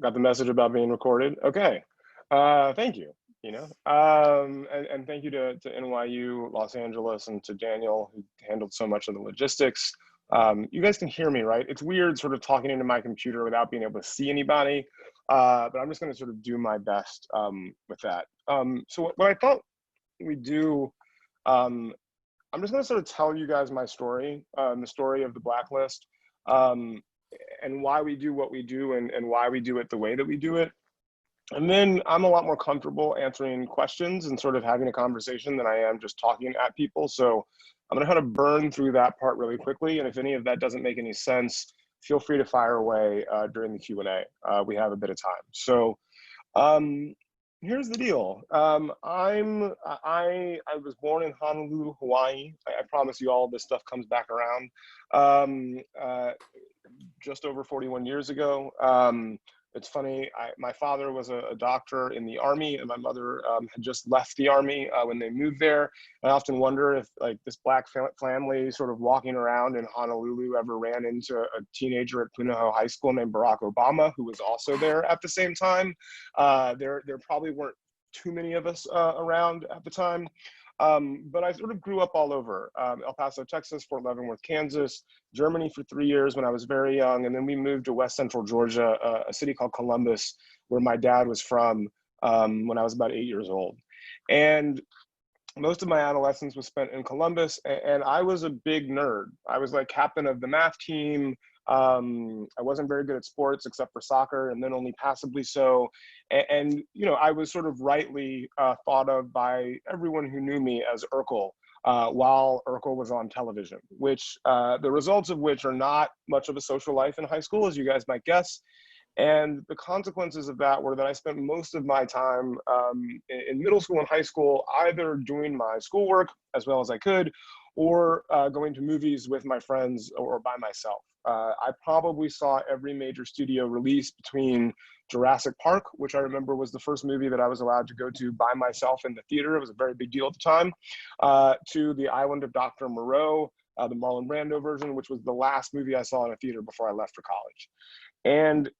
Got the message about being recorded. Okay. Thank you. And thank you to NYU, Los Angeles, and to Daniel, who handled so much of the logistics. You guys can hear me, right? It's weird sort of talking into my computer without being able to see anybody, but I'm just going to sort of do my best with that. So what I thought we'd do, I'm just going to sort of tell you guys my story, the story of the Blacklist. And why we do what we do and why we do it the way that we do it. And then I'm a lot more comfortable answering questions and sort of having a conversation than I am just talking at people. So I'm gonna kind of burn through that part really quickly. And if any of that doesn't make any sense, feel free to fire away during the Q&A. We have a bit of time. So here's the deal. I was born in Honolulu, Hawaii. I promise you all this stuff comes back around. Just over 41 years ago. It's funny, my father was a doctor in the Army, and my mother had just left the Army when they moved there. I often wonder if like this Black family sort of walking around in Honolulu ever ran into a teenager at Punahou High School named Barack Obama, who was also there at the same time. There probably weren't too many of us around at the time. But I sort of grew up all over, El Paso, Texas, Fort Leavenworth, Kansas, Germany for 3 years when I was very young. And then we moved to West Central Georgia, a city called Columbus, where my dad was from when I was about 8 years old. And most of my adolescence was spent in Columbus, and I was a big nerd. I was like captain of the math team. I wasn't very good at sports except for soccer, and then only passably so. And you know, I was sort of rightly thought of by everyone who knew me as Urkel while Urkel was on television, which the results of which are not much of a social life in high school, as you guys might guess. And the consequences of that were that I spent most of my time in middle school and high school either doing my schoolwork as well as I could, or going to movies with my friends or by myself. I probably saw every major studio release between Jurassic Park, which I remember was the first movie that I was allowed to go to by myself in the theater. It was a very big deal at the time, to The Island of Dr. Moreau, the Marlon Brando version, which was the last movie I saw in a theater before I left for college. And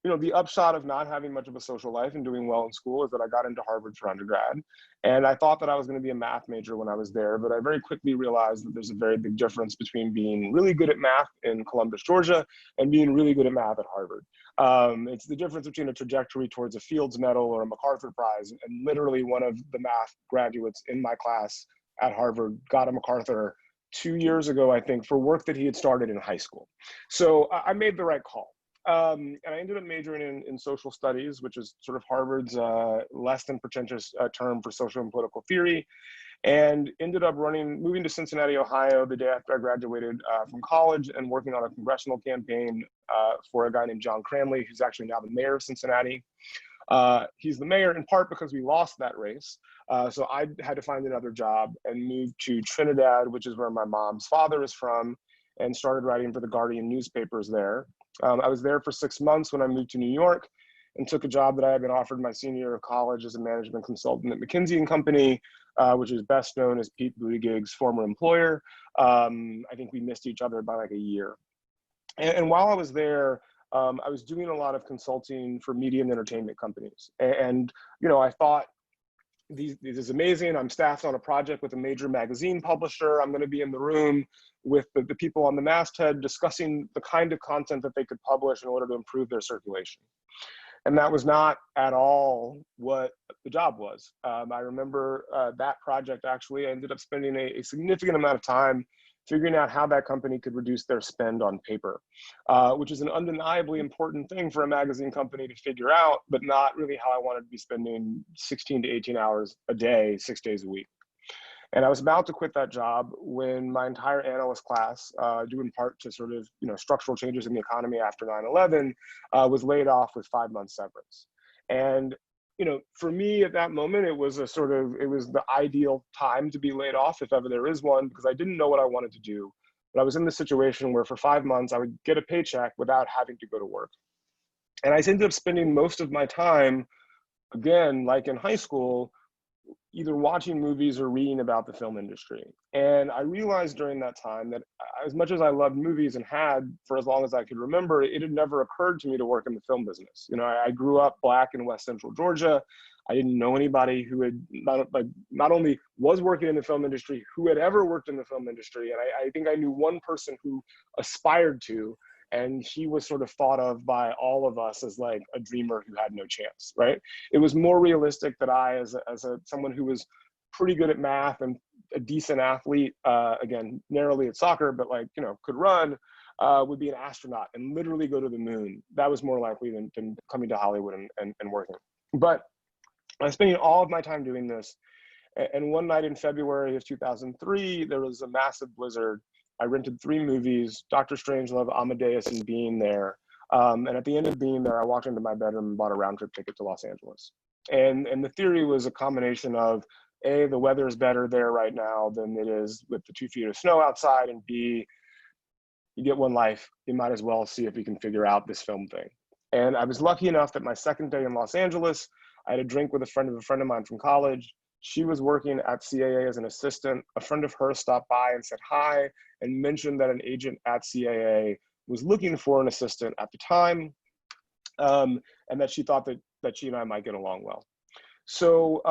you know, the upshot of not having much of a social life and doing well in school is that I got into Harvard for undergrad. And I thought that I was going to be a math major when I was there, but I very quickly realized that there's a very big difference between being really good at math in Columbus, Georgia, and being really good at math at Harvard. It's the difference between a trajectory towards a Fields Medal or a MacArthur Prize. And literally one of the math graduates in my class at Harvard got a MacArthur 2 years ago, I think, for work that he had started in high school. So I made the right call. And I ended up majoring in social studies, which is sort of Harvard's less than pretentious term for social and political theory, and ended up moving to Cincinnati, Ohio the day after I graduated from college and working on a congressional campaign for a guy named John Cranley, who's actually now the mayor of Cincinnati. He's the mayor in part because we lost that race. So I had to find another job and moved to Trinidad, which is where my mom's father is from, and started writing for the Guardian newspapers there. I was there for 6 months when I moved to New York and took a job that I had been offered my senior year of college as a management consultant at McKinsey & Company, which is best known as Pete Buttigieg's former employer. I think we missed each other by like a year. And while I was there, I was doing a lot of consulting for media and entertainment companies. And you know, I thought, this is amazing. I'm staffed on a project with a major magazine publisher. I'm going to be in the room with the people on the masthead discussing the kind of content that they could publish in order to improve their circulation. And that was not at all what the job was. I remember that project, actually, I ended up spending a significant amount of time figuring out how that company could reduce their spend on paper, which is an undeniably important thing for a magazine company to figure out, but not really how I wanted to be spending 16 to 18 hours a day, 6 days a week. And I was about to quit that job when my entire analyst class, due in part to sort of, you know, structural changes in the economy after 9/11, was laid off with 5 months severance. And you know, for me at that moment, it was the ideal time to be laid off, if ever there is one, because I didn't know what I wanted to do. But I was in the situation where for 5 months, I would get a paycheck without having to go to work. And I ended up spending most of my time, again, like in high school, either watching movies or reading about the film industry. And I realized during that time that as much as I loved movies and had for as long as I could remember, it had never occurred to me to work in the film business. You know, I grew up Black in West Central Georgia. I didn't know anybody who had not only was working in the film industry, who had ever worked in the film industry. And I think I knew one person who aspired to, and he was sort of thought of by all of us as like a dreamer who had no chance, right? It was more realistic that I, as someone who was pretty good at math and a decent athlete, again, narrowly at soccer, but like, you know, could run, would be an astronaut and literally go to the moon. That was more likely than coming to Hollywood and working. But I was spending all of my time doing this. And one night in February of 2003, there was a massive blizzard. I rented 3 movies, Doctor Strangelove, Amadeus, and Being There. And at the end of Being There, I walked into my bedroom and bought a round trip ticket to Los Angeles. And the theory was a combination of A, the weather is better there right now than it is with the 2 feet of snow outside, and B, you get one life, you might as well see if you can figure out this film thing. And I was lucky enough that my second day in Los Angeles, I had a drink with a friend of mine from college. She was working at CAA as an assistant. A friend of hers stopped by and said hi and mentioned that an agent at CAA was looking for an assistant at the time, and that she thought that she and I might get along well. So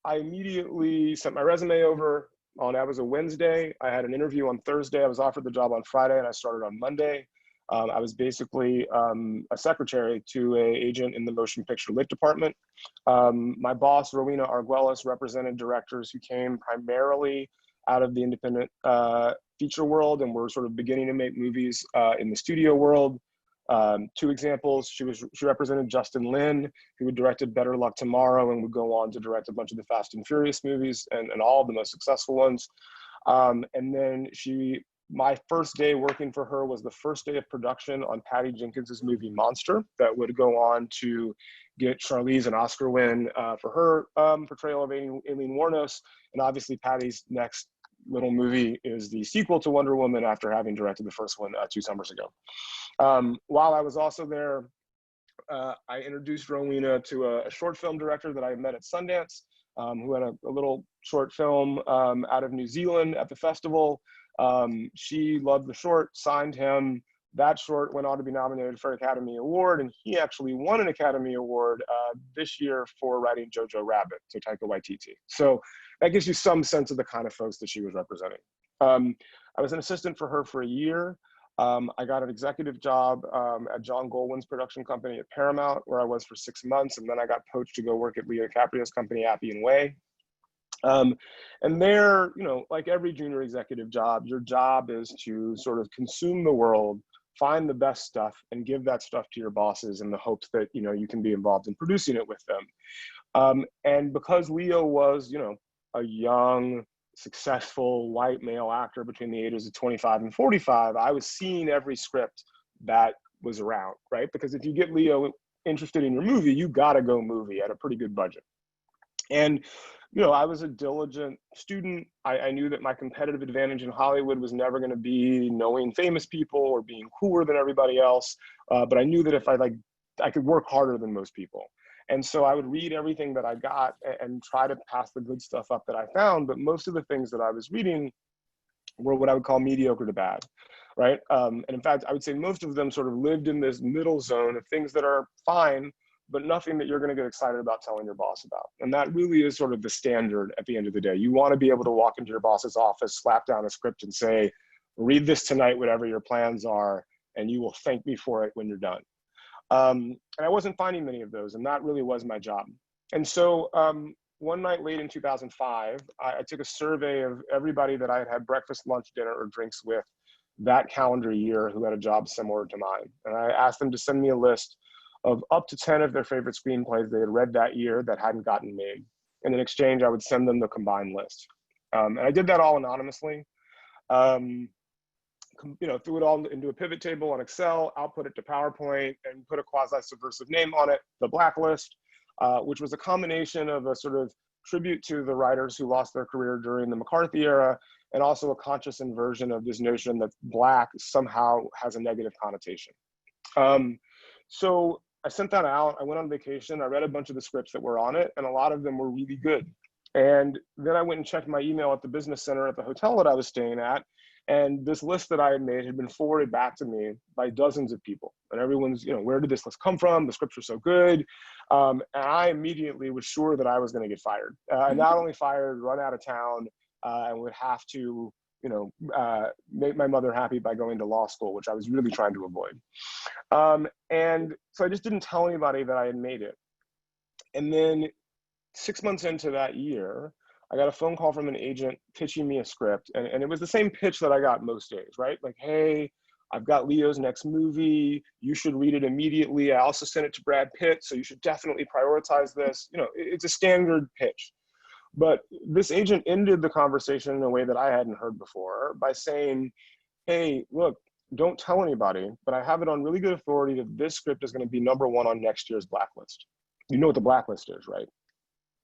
I immediately sent my resume over. That was a Wednesday. I had an interview on Thursday. I was offered the job on Friday, and I started on Monday. I was basically a secretary to an agent in the motion picture lit department. My boss, Rowena Arguelles, represented directors who came primarily out of the independent feature world and were sort of beginning to make movies in the studio world. 2 examples, she represented Justin Lin, who had directed Better Luck Tomorrow and would go on to direct a bunch of the Fast and Furious movies and all of the most successful ones. And then my first day working for her was the first day of production on Patty Jenkins's movie Monster, that would go on to get Charlize an Oscar win for her portrayal of Aileen Wuornos. And obviously Patty's next little movie is the sequel to Wonder Woman after having directed the first one 2 summers ago. While I was also there, I introduced Rowena to a short film director that I met at Sundance, who had a little short film out of New Zealand at the festival. She loved the short, signed him. That short went on to be nominated for an Academy Award, and he actually won an Academy Award this year for writing Jojo Rabbit, to Taika Waititi. So that gives you some sense of the kind of folks that she was representing. I was an assistant for her for a year. I got an executive job at John Goldwyn's production company at Paramount, where I was for 6 months, and then I got poached to go work at Leo DiCaprio's company, Appy and Way. And there, you know, like every junior executive job, your job is to sort of consume the world, find the best stuff, and give that stuff to your bosses in the hopes that, you know, you can be involved in producing it with them. And because Leo was, you know, a young, successful white male actor between the ages of 25 and 45, I was seeing every script that was around, right? Because if you get Leo interested in your movie, you gotta go movie at a pretty good budget. And, you know, I was a diligent student. I knew that my competitive advantage in Hollywood was never going to be knowing famous people or being cooler than everybody else. But I knew that if I could work harder than most people. And so I would read everything that I got and try to pass the good stuff up that I found. But most of the things that I was reading were what I would call mediocre to bad, right? And in fact, I would say most of them sort of lived in this middle zone of things that are fine, but nothing that you're going to get excited about telling your boss about. And that really is sort of the standard at the end of the day. You want to be able to walk into your boss's office, slap down a script and say, read this tonight, whatever your plans are, and you will thank me for it when you're done. And I wasn't finding many of those, and that really was my job. And so one night late in 2005, I took a survey of everybody that I had had breakfast, lunch, dinner, or drinks with that calendar year who had a job similar to mine. And I asked them to send me a list of up to 10 of their favorite screenplays they had read that year that hadn't gotten made. And in exchange, I would send them the combined list. And I did that all anonymously. You know, threw it all into a pivot table on Excel, output it to PowerPoint, and put a quasi-subversive name on it, The Blacklist, which was a combination of a sort of tribute to the writers who lost their career during the McCarthy era, and also a conscious inversion of this notion that Black somehow has a negative connotation. So I sent that out. I went on vacation. I read a bunch of the scripts that were on it, and a lot of them were really good. And then I went and checked my email at the business center at the hotel that I was staying at. And this list that I had made had been forwarded back to me by dozens of people. And everyone's, where did this list come from? The scripts are so good. And I immediately was sure that I was going to get fired. Not only fired, run out of town, and would have to, make my mother happy by going to law school, which I was really trying to avoid. And so I just didn't tell anybody that I had made it. And then 6 months into that year, I got a phone call from an agent pitching me a script. And it was the same pitch that I got most days, right? Like, hey, I've got Leo's next movie. You should read it immediately. I also sent it to Brad Pitt, so you should definitely prioritize this. It's a standard pitch. But this agent ended the conversation in a way that I hadn't heard before by saying, hey, look, don't tell anybody, but I have it on really good authority that this script is going to be #1 on next year's Blacklist. You know what the Blacklist is, right?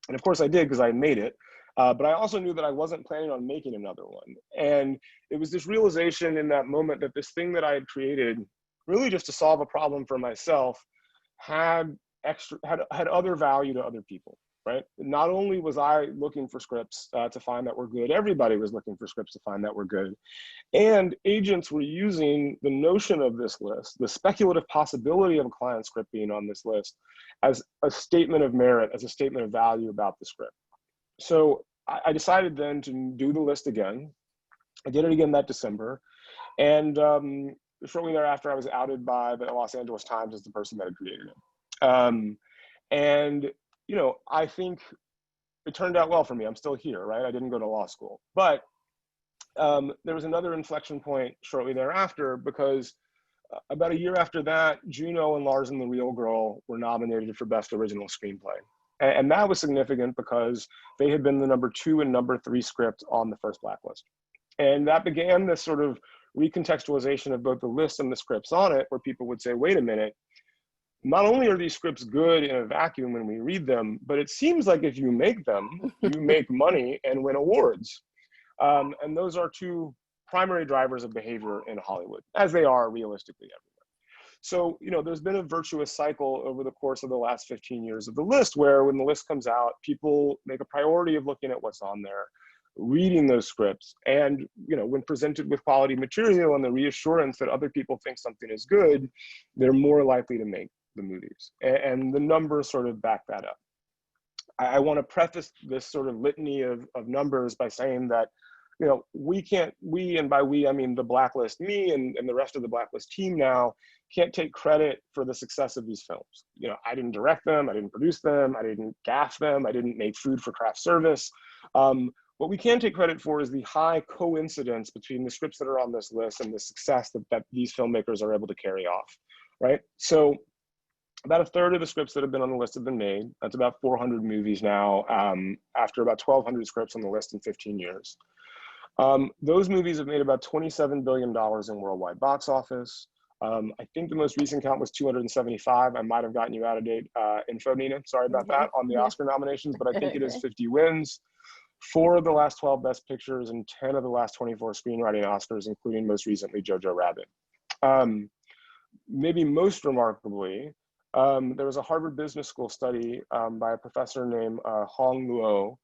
And of course I did, because I made it. But I also knew that I wasn't planning on making another one. And it was this realization in that moment that this thing that I had created, really just to solve a problem for myself, had other value to other people, right? Not only was I looking for scripts to find that were good, everybody was looking for scripts to find that were good. And agents were using the notion of this list, the speculative possibility of a client script being on this list, as a statement of merit, as a statement of value about the script. So I decided then to do the list again. I did it again that December. And shortly thereafter, I was outed by the Los Angeles Times as the person that had created it. And I think it turned out well for me. I'm still here, right? I didn't go to law school. But there was another inflection point shortly thereafter, because about a year after that, Juno and Lars and the Real Girl were nominated for Best Original Screenplay. And that was significant because they had been the #2 and #3 script on the first Blacklist. And that began this sort of recontextualization of both the list and the scripts on it, where people would say, wait a minute, not only are these scripts good in a vacuum when we read them, but it seems like if you make them, you make money and win awards. And those are two primary drivers of behavior in Hollywood, as they are realistically everywhere. So, there's been a virtuous cycle over the course of the last 15 years of the list, where when the list comes out, people make a priority of looking at what's on there, reading those scripts, and, when presented with quality material and the reassurance that other people think something is good, they're more likely to make the movies. And the numbers sort of back that up. I want to preface this sort of litany of numbers by saying that, we, and by we, I mean the Blacklist, me and the rest of the Blacklist team now, can't take credit for the success of these films. I didn't direct them, I didn't produce them, I didn't gaff them, I didn't make food for craft service. What we can take credit for is the high coincidence between the scripts that are on this list and the success that these filmmakers are able to carry off, right? So about a third of the scripts that have been on the list have been made. That's about 400 movies now, after about 1,200 scripts on the list in 15 years. Those movies have made about $27 billion in worldwide box office. I think the most recent count was 275. I might have gotten you out of date info, Nina. Sorry about that on the Oscar nominations, but I think it is 50 wins. 4 of the last 12 Best Pictures and 10 of the last 24 screenwriting Oscars, including most recently Jojo Rabbit. Maybe most remarkably, there was a Harvard Business School study by a professor named Hong Luo,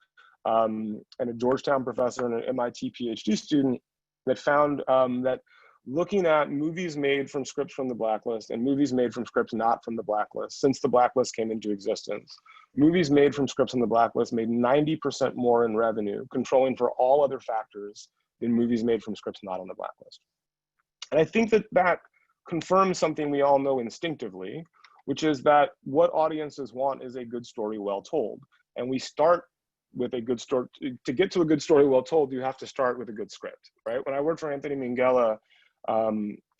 and a Georgetown professor and an MIT PhD student, that found that looking at movies made from scripts from the Blacklist and movies made from scripts not from the Blacklist, since the Blacklist came into existence, movies made from scripts on the Blacklist made 90% more in revenue, controlling for all other factors, than movies made from scripts not on the Blacklist. And I think that confirms something we all know instinctively, which is that what audiences want is a good story well told. And we start with a good story. To get to a good story well told, you have to start with a good script, right? When I worked for Anthony Minghella,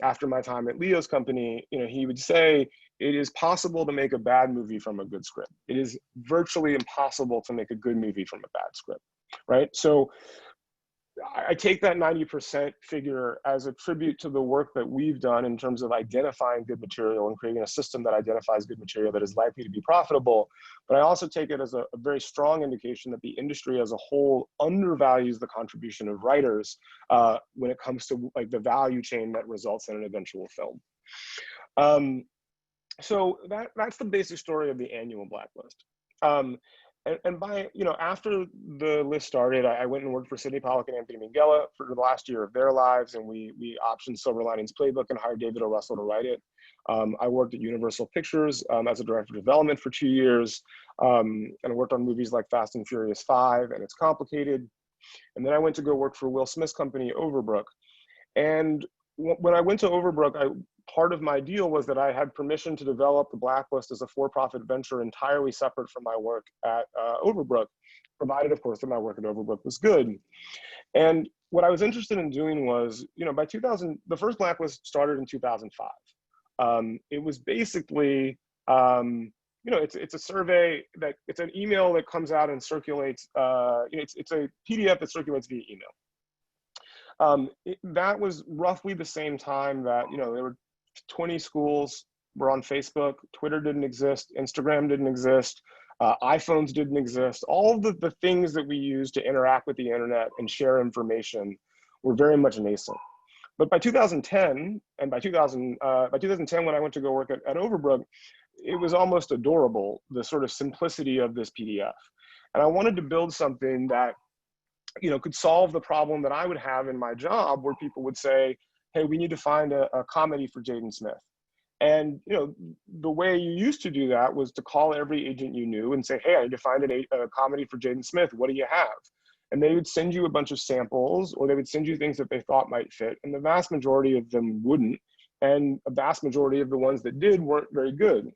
after my time at Leo's company, he would say, it is possible to make a bad movie from a good script. It is virtually impossible to make a good movie from a bad script, right? So I take that 90% figure as a tribute to the work that we've done in terms of identifying good material and creating a system that identifies good material that is likely to be profitable. But I also take it as a very strong indication that the industry as a whole undervalues the contribution of writers when it comes to like the value chain that results in an eventual film. So that's the basic story of the annual Blacklist. And by, after the list started, I went and worked for Sidney Pollack and Anthony Minghella for the last year of their lives, and we optioned Silver Linings Playbook and hired David O. Russell to write it. I worked at Universal Pictures as a director of development for 2 years, and I worked on movies like Fast and Furious 5 and It's Complicated. And then I went to go work for Will Smith's company, Overbrook. And when I went to Overbrook, part of my deal was that I had permission to develop the Blacklist as a for-profit venture entirely separate from my work at Overbrook, provided, of course, that my work at Overbrook was good. And what I was interested in doing was, by 2000, the first Blacklist started in 2005. It was basically, it's a survey it's an email that comes out and circulates. It's a PDF that circulates via email. That was roughly the same time that, there were 20 schools were on Facebook, Twitter didn't exist, Instagram didn't exist, iPhones didn't exist. All of the things that we use to interact with the internet and share information were very much nascent. But by 2010, and by 2010, when I went to go work at Overbrook, it was almost adorable, the sort of simplicity of this PDF. And I wanted to build something that, could solve the problem that I would have in my job, where people would say, hey, we need to find a comedy for Jaden Smith. And, the way you used to do that was to call every agent you knew and say, hey, I need to find a comedy for Jaden Smith. What do you have? And they would send you a bunch of samples, or they would send you things that they thought might fit. And the vast majority of them wouldn't. And a vast majority of the ones that did weren't very good.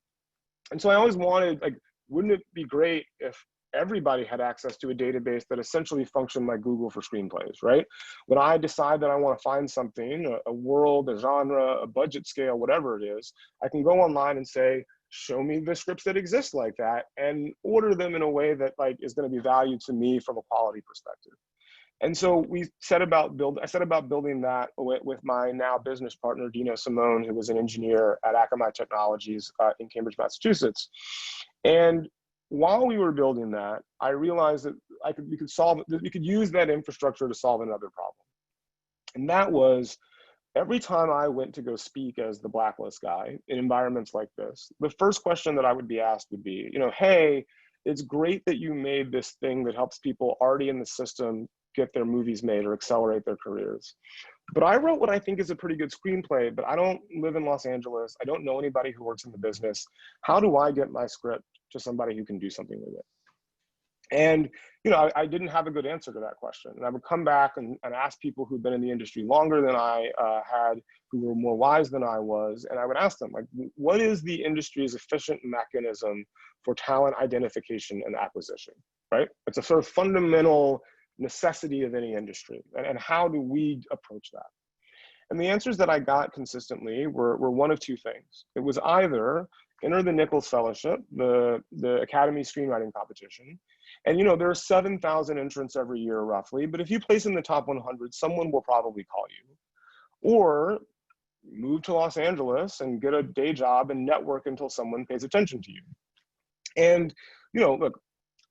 And so I always wanted, wouldn't it be great if everybody had access to a database that essentially functioned like Google for screenplays, right? When I decide that I want to find something, a world, a genre, a budget scale, whatever it is, I can go online and say, show me the scripts that exist like that, and order them in a way that is going to be valued to me from a quality perspective. And so I set about building that with my now business partner, Dino Simone, who was an engineer at Akamai Technologies in Cambridge, Massachusetts. And while we were building that, I realized that we could use that infrastructure to solve another problem. And that was, every time I went to go speak as the Blacklist guy in environments like this, the first question that I would be asked would be, hey, it's great that you made this thing that helps people already in the system get their movies made or accelerate their careers. But I wrote what I think is a pretty good screenplay, but I don't live in Los Angeles. I don't know anybody who works in the business. How do I get my script to somebody who can do something with it? And, I didn't have a good answer to that question. And I would come back and ask people who'd been in the industry longer than I had, who were more wise than I was. And I would ask them, what is the industry's efficient mechanism for talent identification and acquisition, right? It's a sort of fundamental necessity of any industry. And how do we approach that? And the answers that I got consistently were one of two things. It was either enter the Nichols Fellowship, the Academy screenwriting competition. And there are 7,000 entrants every year roughly, but if you place in the top 100, someone will probably call you. Or move to Los Angeles and get a day job and network until someone pays attention to you. And, look,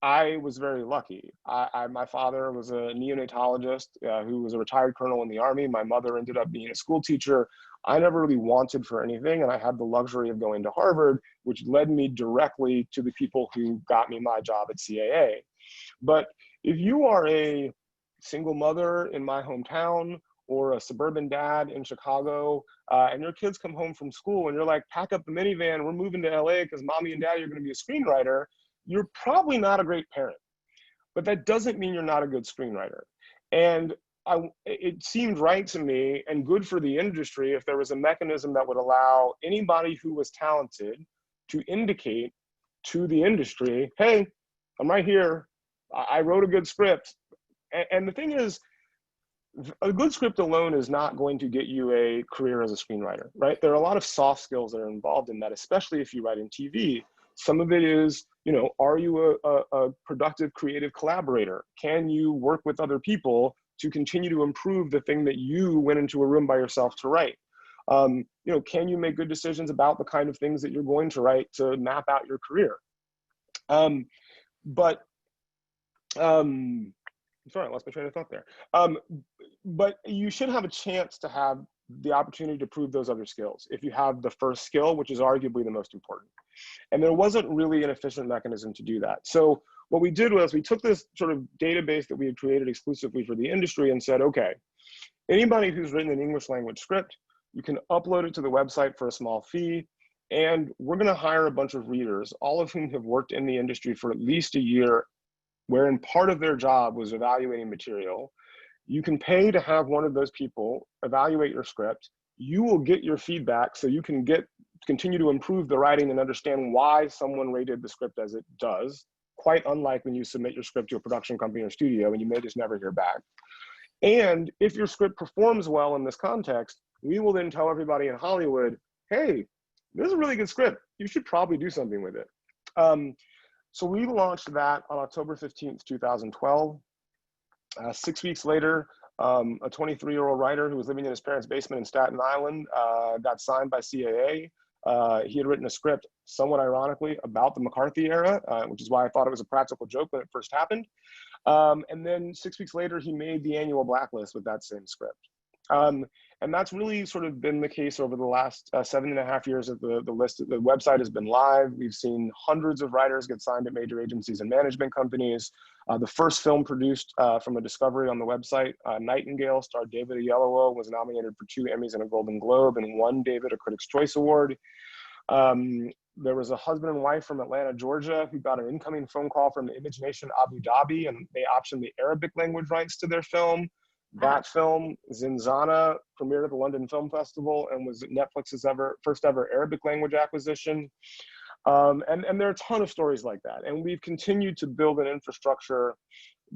I was very lucky. My father was a neonatologist who was a retired colonel in the Army. My mother ended up being a school teacher. I never really wanted for anything, and I had the luxury of going to Harvard, which led me directly to the people who got me my job at CAA. But if you are a single mother in my hometown, or a suburban dad in Chicago, and your kids come home from school and you're like, pack up the minivan, we're moving to LA because mommy and daddy are gonna be a screenwriter, you're probably not a great parent. But that doesn't mean you're not a good screenwriter. And it seemed right to me and good for the industry if there was a mechanism that would allow anybody who was talented to indicate to the industry, hey, I'm right here, I wrote a good script. And the thing is, a good script alone is not going to get you a career as a screenwriter, right? There are a lot of soft skills that are involved in that, especially if you write in TV. Some of it is, are you a productive creative collaborator? Can you work with other people to continue to improve the thing that you went into a room by yourself to write? Can you make good decisions about the kind of things that you're going to write to map out your career? Sorry, I lost my train of thought there. But you should have a chance to have the opportunity to prove those other skills if you have the first skill, which is arguably the most important. And there wasn't really an efficient mechanism to do that. So what we did was we took this sort of database that we had created exclusively for the industry and said, okay, anybody who's written an English language script, you can upload it to the website for a small fee. And we're going to hire a bunch of readers, all of whom have worked in the industry for at least a year, wherein part of their job was evaluating material. You can pay to have one of those people evaluate your script. You will get your feedback so you can continue to improve the writing and understand why someone rated the script as it does, quite unlike when you submit your script to a production company or studio and you may just never hear back. And if your script performs well in this context, we will then tell everybody in Hollywood, hey, this is a really good script. You should probably do something with it. So we launched that on October 15th, 2012. 6 weeks later, a 23-year-old writer who was living in his parents' basement in Staten Island got signed by CAA. He had written a script, somewhat ironically, about the McCarthy era, which is why I thought it was a practical joke when it first happened. And then 6 weeks later, he made the annual Blacklist with that same script. And that's really sort of been the case over the last 7.5 years that the website has been live. We've seen hundreds of writers get signed at major agencies and management companies. The first film produced from a discovery on the website, Nightingale, starred David Oyelowo, was nominated for 2 Emmys and a Golden Globe and won David a Critics' Choice Award. There was a husband and wife from Atlanta, Georgia, who got an incoming phone call from Image Nation Abu Dhabi, and they optioned the Arabic language rights to their film. That film, Zinzana, premiered at the London Film Festival and was Netflix's first ever Arabic language acquisition. And there are a ton of stories like that. And we've continued to build an infrastructure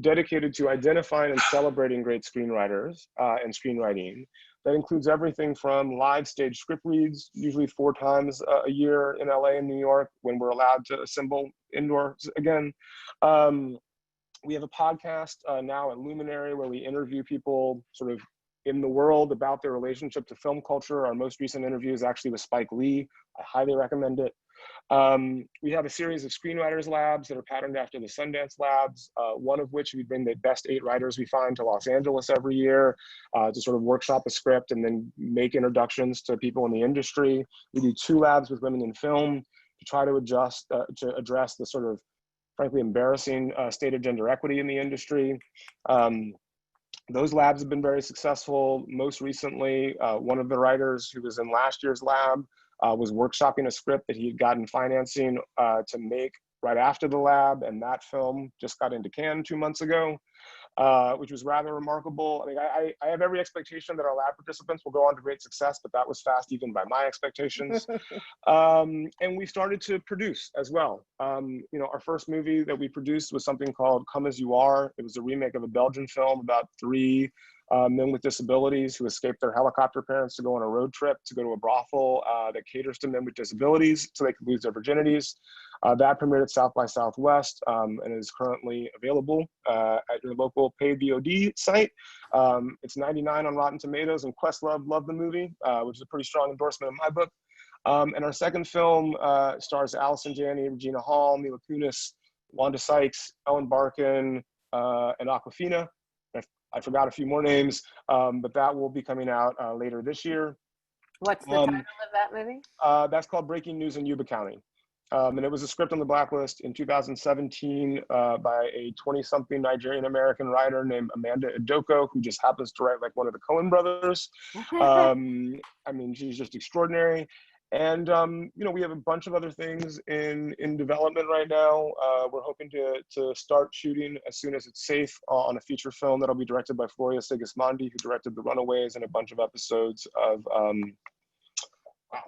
dedicated to identifying and celebrating great screenwriters and screenwriting. That includes everything from live stage script reads, usually 4 times a year in LA and New York when we're allowed to assemble indoors again. We have a podcast now at Luminary where we interview people sort of in the world about their relationship to film culture. Our most recent interview is actually with Spike Lee. I highly recommend it. We have a series of screenwriters labs that are patterned after the Sundance labs, one of which we bring the best 8 writers we find to Los Angeles every year to sort of workshop a script and then make introductions to people in the industry. We do 2 labs with women in film to try to address the sort of frankly embarrassing state of gender equity in the industry. Those labs have been very successful. Most recently, one of the writers who was in last year's lab was workshopping a script that he had gotten financing to make right after the lab, and that film just got into Cannes 2 months ago, which was rather remarkable. I mean, I have every expectation that our lab participants will go on to great success, but that was fast even by my expectations. And we started to produce as well. You know, our first movie that we produced was something called Come As You Are. It was a remake of a Belgian film about 3 men with disabilities who escaped their helicopter parents to go on a road trip to go to a brothel that caters to men with disabilities so they could lose their virginities. That premiered at South by Southwest and is currently available at your local paid VOD site. It's 99 on Rotten Tomatoes, and Questlove loved the movie, which is a pretty strong endorsement in my book. And our second film stars Allison Janney, Regina Hall, Mila Kunis, Wanda Sykes, Ellen Barkin, and Awkwafina. I forgot a few more names, but that will be coming out later this year. What's the title of that movie? That's called Breaking News in Yuba County. And it was a script on the Blacklist in 2017 by a 20-something Nigerian-American writer named Amanda Idoko, who just happens to write like one of the Coen brothers. I mean, she's just extraordinary. And, you know, we have a bunch of other things in development right now. We're hoping to start shooting as soon as it's safe on a feature film that'll be directed by Floria Sigismondi, who directed The Runaways and a bunch of episodes of, wow,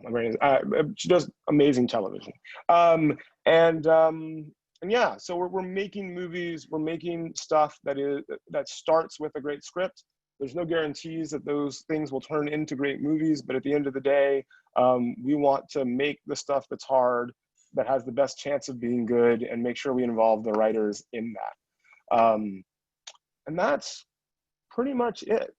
my brain is, she does amazing television. And yeah, so we're making movies, we're making stuff that starts with a great script. There's no guarantees that those things will turn into great movies, but at the end of the day, we want to make the stuff that's hard, that has the best chance of being good, and make sure we involve the writers in that. And that's pretty much it.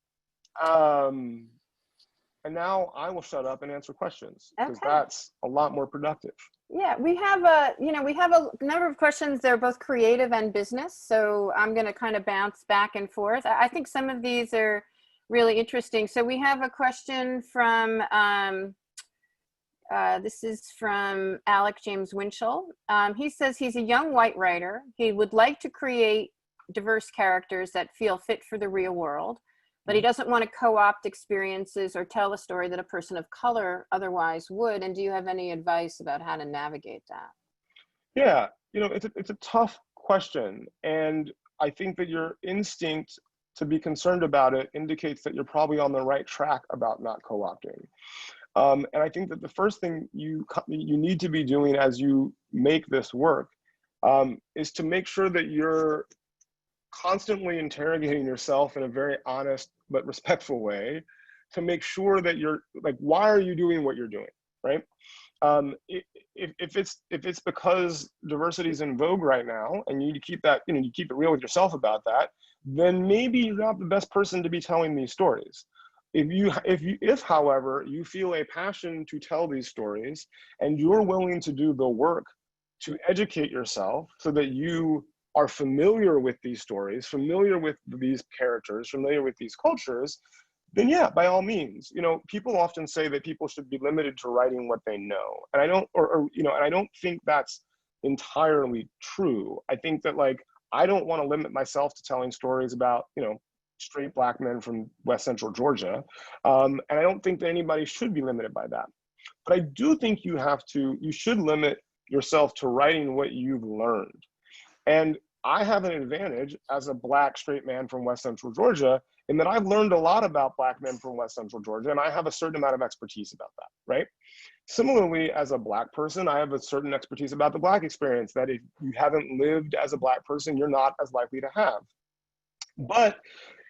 And now I will shut up and answer questions, because that's a lot more productive. Yeah, we have a number of questions. They're both creative and business. So I'm going to kind of bounce back and forth. I think some of these are really interesting. So we have a question from This is from Alec James Winchell. He says he's a young white writer. He would like to create diverse characters that feel fit for the real world, but he doesn't want to co-opt experiences or tell a story that a person of color otherwise would. And do you have any advice about how to navigate that? Yeah, it's a tough question. And I think that your instinct to be concerned about it indicates that you're probably on the right track about not co-opting. And I think that the first thing you need to be doing as you make this work is to make sure that you're constantly interrogating yourself in a very honest but respectful way to make sure that you're like, why are you doing what you're doing, right? If it's because diversity is in vogue right now and you need to keep that, you keep it real with yourself about that, then maybe you're not the best person to be telling these stories. If however you feel a passion to tell these stories and you're willing to do the work to educate yourself so that you are familiar with these stories, familiar with these characters, familiar with these cultures, then yeah, by all means. People often say that people should be limited to writing what they know, and I don't, and I don't think that's entirely true. I think that I don't want to limit myself to telling stories about straight Black men from West Central Georgia, and I don't think that anybody should be limited by that. But I do think you should limit yourself to writing what you've learned. And I have an advantage as a Black straight man from West Central Georgia in that I've learned a lot about Black men from West Central Georgia, and I have a certain amount of expertise about that, right? Similarly, as a Black person, I have a certain expertise about the Black experience that if you haven't lived as a Black person, you're not as likely to have. But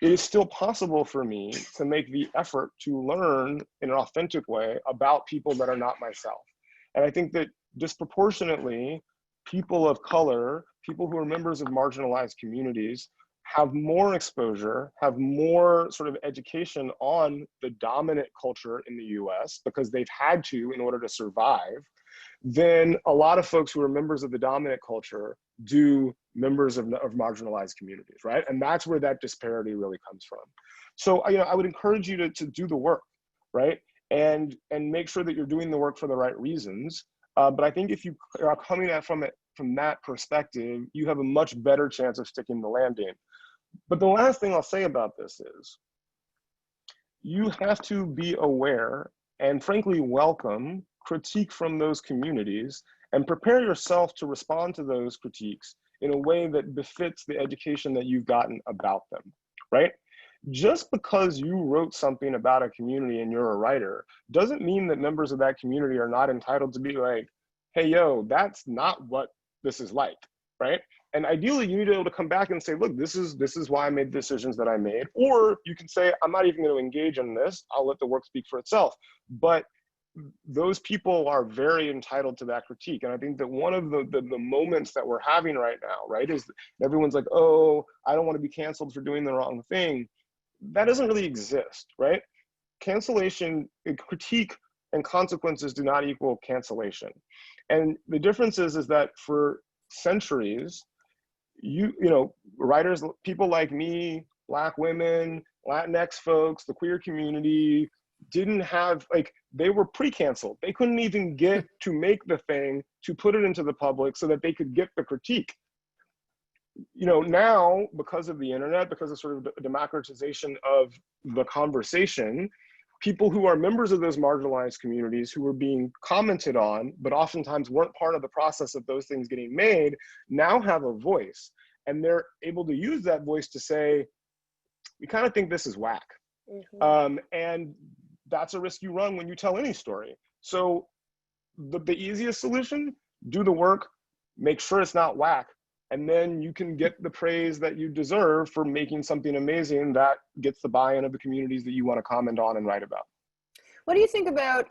it is still possible for me to make the effort to learn in an authentic way about people that are not myself. And I think that disproportionately, people of color, people who are members of marginalized communities, have more exposure, have more sort of education on the dominant culture in the US because they've had to in order to survive, than a lot of folks who are members of the dominant culture do members of marginalized communities, right? And that's where that disparity really comes from. So, I would encourage you to do the work, right? And make sure that you're doing the work for the right reasons. But I think if you are coming at from that perspective, you have a much better chance of sticking the landing. But the last thing I'll say about this is you have to be aware and frankly welcome critique from those communities and prepare yourself to respond to those critiques in a way that befits the education that you've gotten about them, right? Just because you wrote something about a community and you're a writer doesn't mean that members of that community are not entitled to be like, hey, yo, that's not what this is like, right? And ideally, you need to be able to come back and say, look, this is why I made the decisions that I made. Or you can say, I'm not even going to engage in this. I'll let the work speak for itself. But those people are very entitled to that critique. And I think that one of the moments that we're having right now, right, is everyone's like, oh, I don't want to be canceled for doing the wrong thing. That doesn't really exist, right? Cancellation, critique, and consequences do not equal cancellation. And the difference is that for centuries, writers, people like me, Black women, Latinx folks, the queer community, didn't have, they were pre-canceled. They couldn't even get to make the thing, to put it into the public so that they could get the critique. Now, because of the internet, because of sort of democratization of the conversation, people who are members of those marginalized communities who were being commented on, but oftentimes weren't part of the process of those things getting made, now have a voice. And they're able to use that voice to say, we kind of think this is whack. Mm-hmm. And that's a risk you run when you tell any story. So the easiest solution, do the work, make sure it's not whack, and then you can get the praise that you deserve for making something amazing that gets the buy-in of the communities that you want to comment on and write about. What do you think about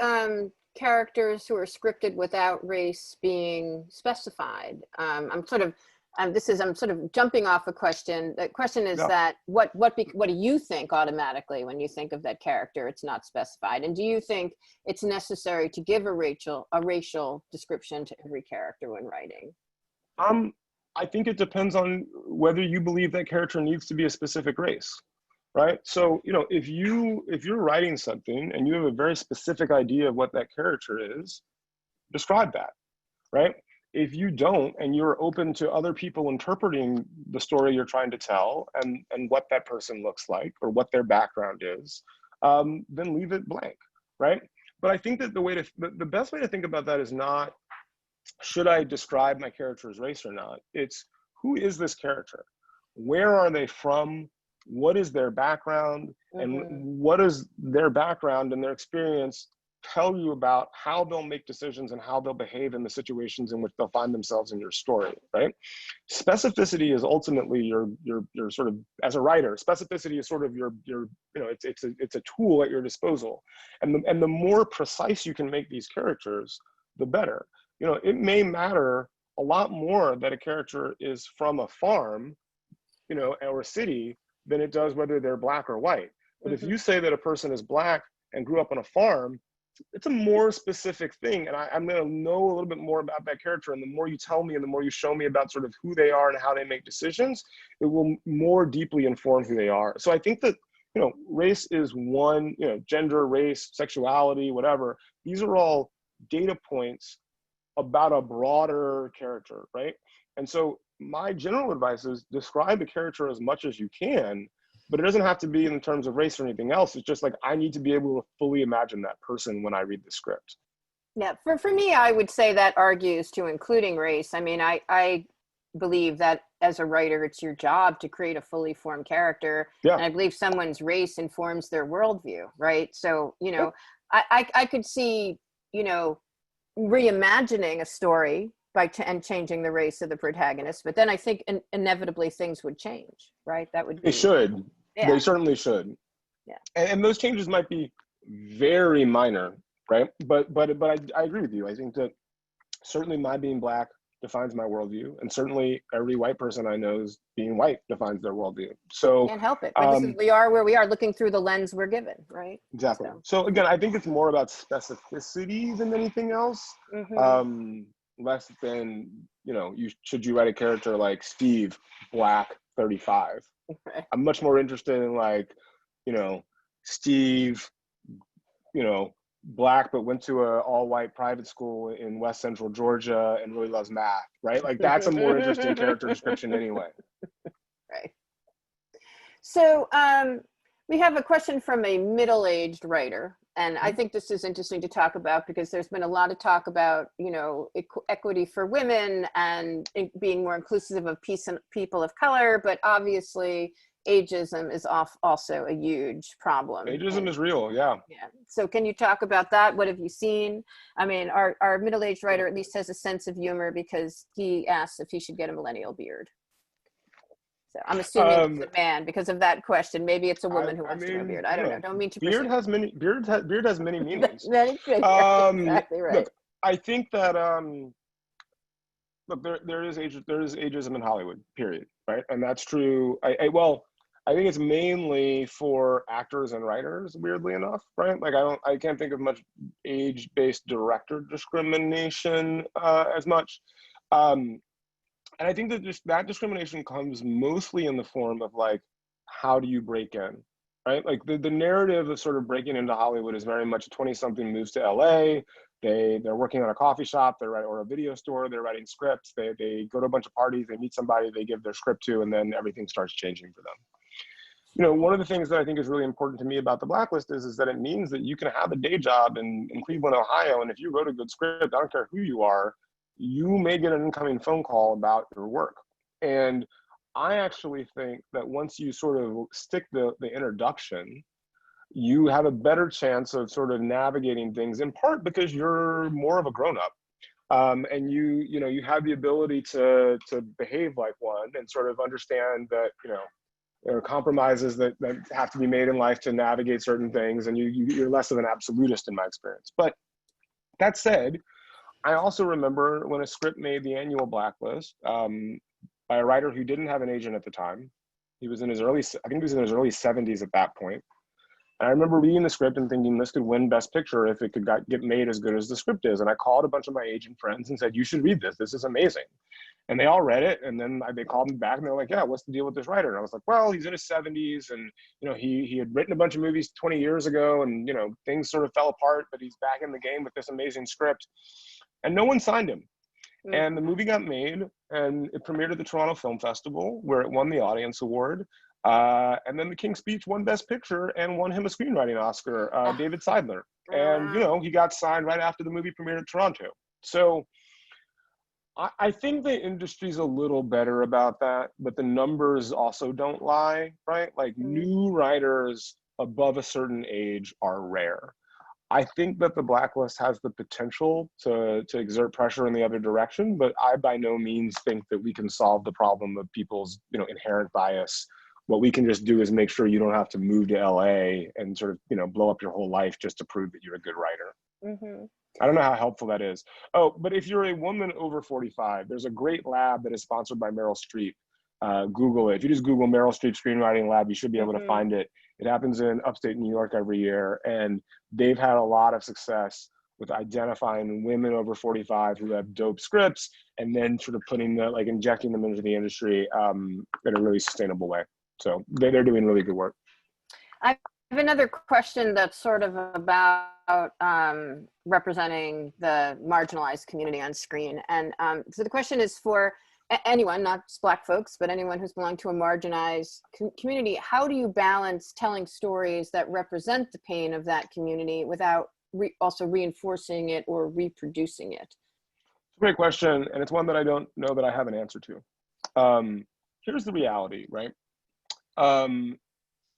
characters who are scripted without race being specified? I'm sort of jumping off a question. The question is that what do you think automatically when you think of that character? It's not specified, and do you think it's necessary to give a racial description to every character when writing? I think it depends on whether you believe that character needs to be a specific race. right? So, if you're writing something and you have a very specific idea of what that character is, describe that, right? If you don't, and you're open to other people interpreting the story you're trying to tell and what that person looks like or what their background is, then leave it blank, right? But I think that the best way to think about that is not, should I describe my character's race or not? It's, who is this character? Where are they from? What is their background? And what is their background and their experience tell you about how they'll make decisions and how they'll behave in the situations in which they'll find themselves in your story, right? Specificity is ultimately your sort of, as a writer, specificity is sort of your it's a tool at your disposal. And the more precise you can make these characters, the better. It may matter a lot more that a character is from a farm, or a city, than it does whether they're black or white. But if you say that a person is black and grew up on a farm, it's a more specific thing. And I'm going to know a little bit more about that character. And the more you tell me and the more you show me about sort of who they are and how they make decisions, it will more deeply inform who they are. So I think that, race is one, gender, race, sexuality, whatever. These are all data points about a broader character, right? And so my general advice is describe a character as much as you can, but it doesn't have to be in terms of race or anything else. It's just like, I need to be able to fully imagine that person when I read the script. Yeah, for me, I would say that argues to including race. I mean, I believe that as a writer, it's your job to create a fully formed character. Yeah. And I believe someone's race informs their worldview, right? So, I could see, reimagining a story and changing the race of the protagonist, but then I think inevitably things would change, right? That would be, they should. Yeah. They certainly should. Yeah. And those changes might be very minor, right? But I agree with you. I think that certainly my being black defines my worldview, and certainly every white person I know is being white defines their worldview. So can't help it. But we are where we are, looking through the lens we're given, right? Exactly. So again, I think it's more about specificity than anything else. Less than, should you write a character like Steve, black, 35. Okay. I'm much more interested in like, Steve, black, but went to a all-white private school in West Central Georgia and really loves math, right? Like that's a more interesting character description anyway. Right. So we have a question from a middle-aged writer. And I think this is interesting to talk about because there's been a lot of talk about, equity for women and being more inclusive of people of color, but obviously ageism is also a huge problem. Ageism is real, yeah. Yeah. So can you talk about that? What have you seen? I mean, our middle-aged writer at least has a sense of humor because he asks if he should get a millennial beard. So I'm assuming it's a man because of that question. Maybe it's a woman who wants to grow a beard. I don't know. Don't mean to beard has many meanings. Exactly right. Look, I think that there is ageism in Hollywood, period, right? And that's true. I think it's mainly for actors and writers, weirdly enough, right? Like I can't think of much age-based director discrimination as much. And I think that that discrimination comes mostly in the form of like, how do you break in, right? Like the narrative of sort of breaking into Hollywood is very much a 20-something moves to LA. They're working on a coffee shop, or a video store, they're writing scripts, they go to a bunch of parties, they meet somebody, they give their script to, and then everything starts changing for them. One of the things that I think is really important to me about the Blacklist is that it means that you can have a day job in Cleveland, Ohio, and if you wrote a good script, I don't care who you are, you may get an incoming phone call about your work. And I actually think that once you sort of stick the introduction, you have a better chance of sort of navigating things, in part because you're more of a grown-up. And you have the ability to behave like one and sort of understand that, there are compromises that have to be made in life to navigate certain things, and you're less of an absolutist in my experience. But that said, I also remember when a script made the annual Blacklist by a writer who didn't have an agent at the time. He was in his early 70s at that point. And I remember reading the script and thinking this could win Best Picture if it could get made as good as the script is. And I called a bunch of my agent friends and said, you should read this. This is amazing. And they all read it, and then they called me back, and they're like, "Yeah, what's the deal with this writer?" And I was like, "Well, he's in his 70s, and he had written a bunch of movies 20 years ago, and things sort of fell apart, but he's back in the game with this amazing script." And no one signed him. And the movie got made, and it premiered at the Toronto Film Festival, where it won the Audience Award. And then The King's Speech won Best Picture and won him a screenwriting Oscar, David Seidler. And he got signed right after the movie premiered at Toronto. So I think the industry's a little better about that, but the numbers also don't lie, right? Like new writers above a certain age are rare. I think that the Blacklist has the potential to exert pressure in the other direction, but I by no means think that we can solve the problem of people's inherent bias. What we can just do is make sure you don't have to move to LA and sort of blow up your whole life just to prove that you're a good writer. I don't know how helpful that is. Oh, but if you're a woman over 45, there's a great lab that is sponsored by Meryl Streep. Google it. If you just Google Meryl Streep Screenwriting Lab, you should be able to find it. It happens in upstate New York every year, and they've had a lot of success with identifying women over 45 who have dope scripts, and then sort of injecting them into the industry in a really sustainable way. So they're doing really good work. I have another question that's sort of about representing the marginalized community on screen. And so the question is for anyone, not just Black folks, but anyone who's belonged to a marginalized community. How do you balance telling stories that represent the pain of that community without also reinforcing it or reproducing it? It's a great question, and it's one that I don't know that I have an answer to. Here's the reality, right?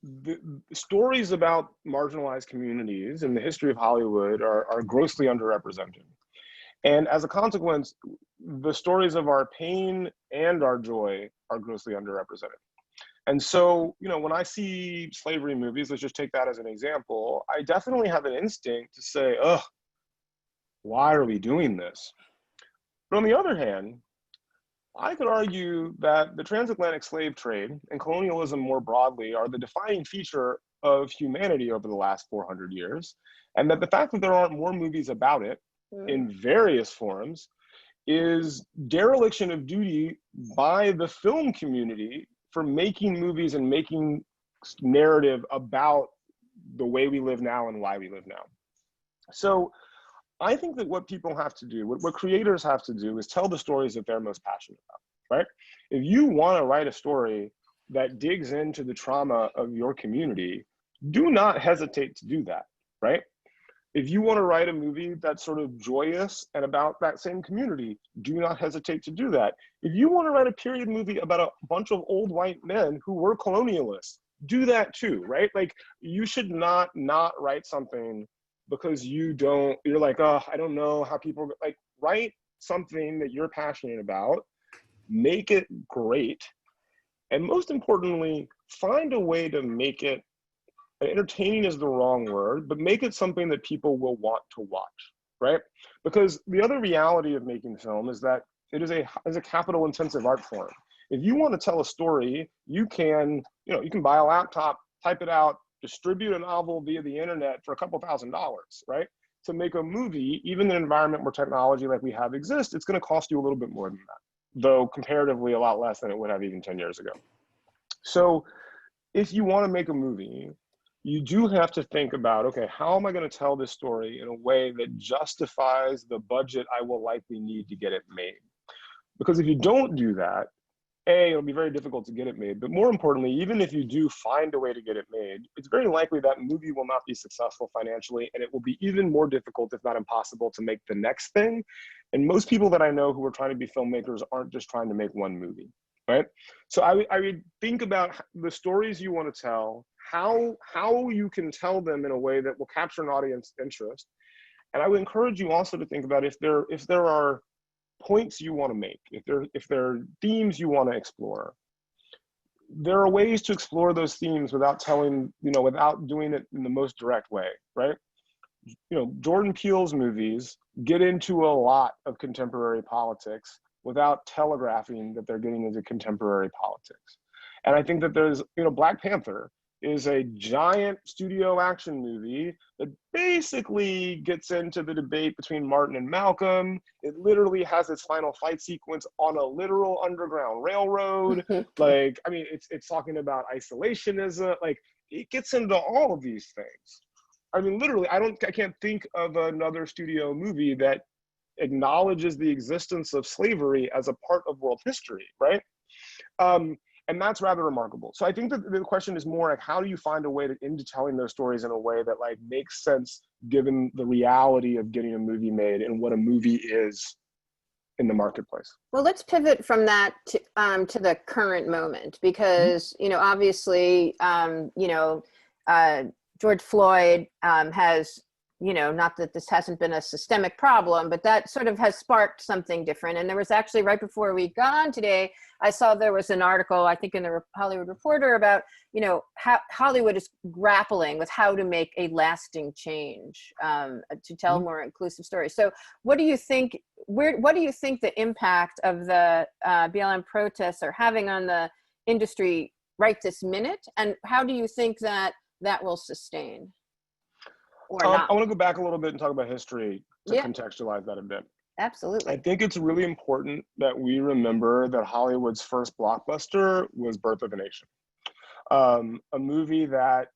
The stories about marginalized communities in the history of Hollywood are grossly underrepresented. And as a consequence, the stories of our pain and our joy are grossly underrepresented. And so, when I see slavery movies, let's just take that as an example, I definitely have an instinct to say, ugh, why are we doing this? But on the other hand, I could argue that the transatlantic slave trade and colonialism more broadly are the defining feature of humanity over the last 400 years, and that the fact that there aren't more movies about it in various forms is dereliction of duty by the film community for making movies and making narrative about the way we live now and why we live now. So I think that what people have to do, what creators have to do, is tell the stories that they're most passionate about, right? If you want to write a story that digs into the trauma of your community, do not hesitate to do that, right? If you want to write a movie that's sort of joyous and about that same community, do not hesitate to do that. If you want to write a period movie about a bunch of old white men who were colonialists, do that too, right? Like, you should not write something because you're like, oh, I don't know how people, like, write something that you're passionate about, make it great, and most importantly, find a way to make it, entertaining is the wrong word, but make it something that people will want to watch, right? Because the other reality of making film is that it is a capital intensive art form. If you want to tell a story, you can buy a laptop, type it out, distribute a novel via the internet for a couple $1,000, right? To make a movie, even in an environment where technology like we have exists, it's going to cost you a little bit more than that, though comparatively a lot less than it would have even 10 years ago. So if you want to make a movie, you do have to think about, okay, how am I going to tell this story in a way that justifies the budget I will likely need to get it made? Because if you don't do that, it'll be very difficult to get it made. But more importantly, even if you do find a way to get it made, it's very likely that movie will not be successful financially, and it will be even more difficult, if not impossible, to make the next thing. And most people that I know who are trying to be filmmakers aren't just trying to make one movie, right? So I would think about the stories you want to tell, how you can tell them in a way that will capture an audience interest. And I would encourage you also to think about if there are points you want to make, if there are themes you want to explore, there are ways to explore those themes without doing it in the most direct way, right? Jordan Peele's movies get into a lot of contemporary politics without telegraphing that they're getting into contemporary politics. And I think that there's, Black Panther is a giant studio action movie that basically gets into the debate between Martin and Malcolm. It literally has its final fight sequence on a literal underground railroad. Like, I mean, it's talking about isolationism. Like, it gets into all of these things. I mean, literally, I can't think of another studio movie that acknowledges the existence of slavery as a part of world history, right? And that's rather remarkable. So I think that the question is more like, how do you find a way into telling those stories in a way that like makes sense given the reality of getting a movie made and what a movie is in the marketplace? Well, let's pivot from that to the current moment, because, you know, obviously, George Floyd has, you know, not that this hasn't been a systemic problem, but that sort of has sparked something different. And there was actually, right before we got on today, I saw there was an article, I think in the Hollywood Reporter, about, you know, how Hollywood is grappling with how to make a lasting change, to tell more inclusive stories. So what do you think, what do you think the impact of the BLM protests are having on the industry right this minute? And how do you think that will sustain? I want to go back a little bit and talk about history to contextualize that a bit. Absolutely. I think it's really important that we remember that Hollywood's first blockbuster was Birth of a Nation, a movie that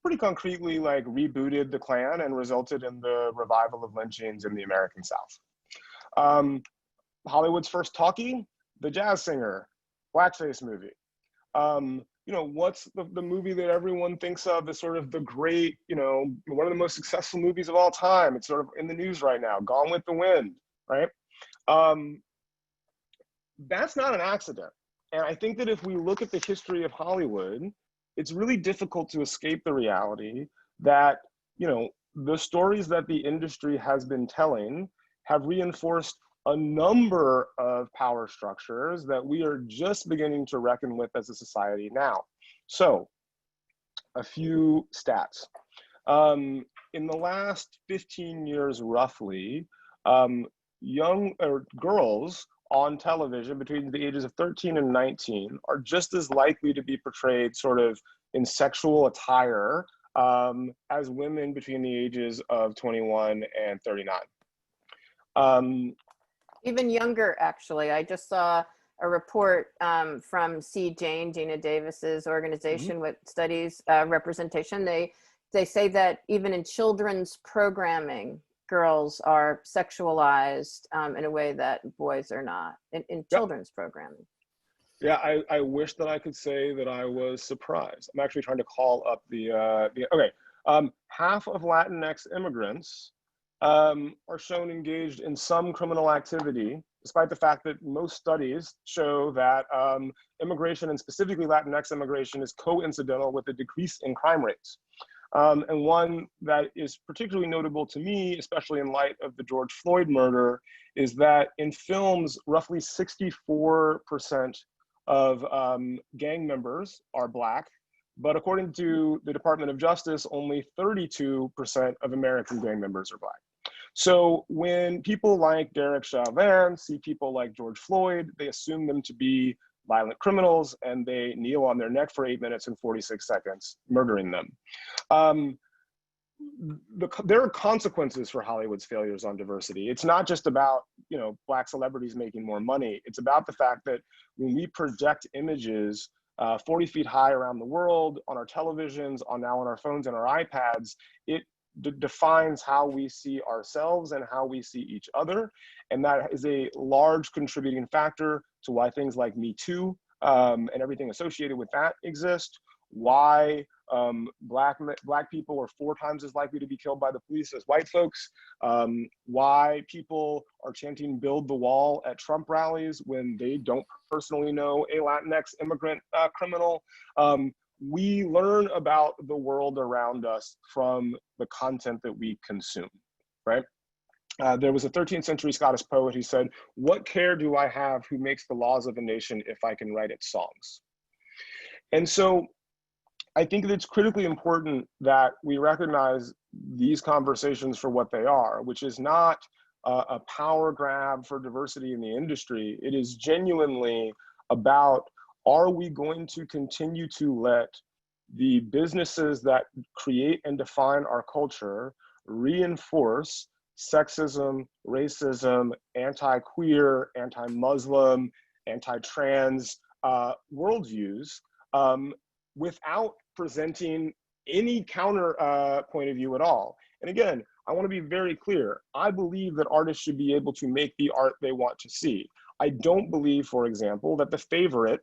pretty concretely like rebooted the Klan and resulted in the revival of lynchings in the American South. Hollywood's first talkie, The Jazz Singer, blackface movie. You know, what's the movie that everyone thinks of as sort of the great, you know, one of the most successful movies of all time? It's sort of in the news right now, Gone with the Wind, right? That's not an accident. And I think that if we look at the history of Hollywood, it's really difficult to escape the reality that, you know, the stories that the industry has been telling have reinforced a number of power structures that we are just beginning to reckon with as a society now. So, a few stats. In the last 15 years, roughly, girls on television between the ages of 13 and 19 are just as likely to be portrayed sort of in sexual attire as women between the ages of 21 and 39. Even younger, actually. I just saw a report from Gina Davis's organization, with studies representation. They say that even in children's programming, girls are sexualized in a way that boys are not in children's programming. Yeah, I wish that I could say that I was surprised. I'm actually trying to call up half of Latinx immigrants are shown engaged in some criminal activity, despite the fact that most studies show that immigration, and specifically Latinx immigration, is coincidental with a decrease in crime rates. And one that is particularly notable to me, especially in light of the George Floyd murder, is that in films, roughly 64% of gang members are Black, but according to the Department of Justice, only 32% of American gang members are Black. So when people like Derek Chauvin see people like George Floyd, they assume them to be violent criminals, and they kneel on their neck for 8 minutes and 46 seconds, murdering them. There are consequences for Hollywood's failures on diversity. It's not just about, you know, Black celebrities making more money. It's about the fact that when we project images 40 feet high around the world, on our televisions, now on our phones and our iPads, it defines how we see ourselves and how we see each other. And that is a large contributing factor to why things like Me Too and everything associated with that exist, why Black people are 4 times as likely to be killed by the police as white folks, why people are chanting "Build the Wall" at Trump rallies when they don't personally know a Latinx immigrant criminal. We learn about the world around us from the content that we consume, right? There was a 13th century Scottish poet who said, "What care do I have who makes the laws of a nation if I can write its songs?" And so I think that it's critically important that we recognize these conversations for what they are, which is not a power grab for diversity in the industry. It is genuinely about, are we going to continue to let the businesses that create and define our culture reinforce sexism, racism, anti-queer, anti-Muslim, anti-trans worldviews without presenting any counter point of view at all. And again, I want to be very clear. I believe that artists should be able to make the art they want to see. I don't believe, for example, that The Favorite,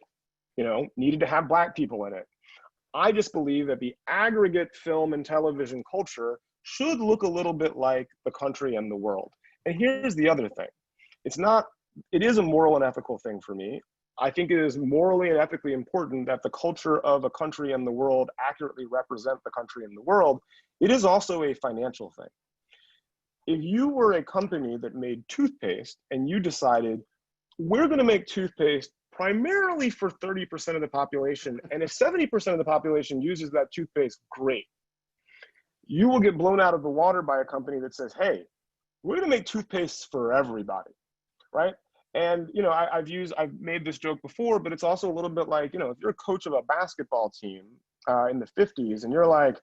needed to have Black people in it. I just believe that the aggregate film and television culture should look a little bit like the country and the world. And here's the other thing. It is a moral and ethical thing for me. I think it is morally and ethically important that the culture of a country and the world accurately represent the country and the world. It is also a financial thing. If you were a company that made toothpaste and you decided, we're going to make toothpaste primarily for 30% of the population, and if 70% of the population uses that toothpaste, great. You will get blown out of the water by a company that says, hey, we're going to make toothpastes for everybody, right? And I've made this joke before, but it's also a little bit like, if you're a coach of a basketball team in the 50s and you're like,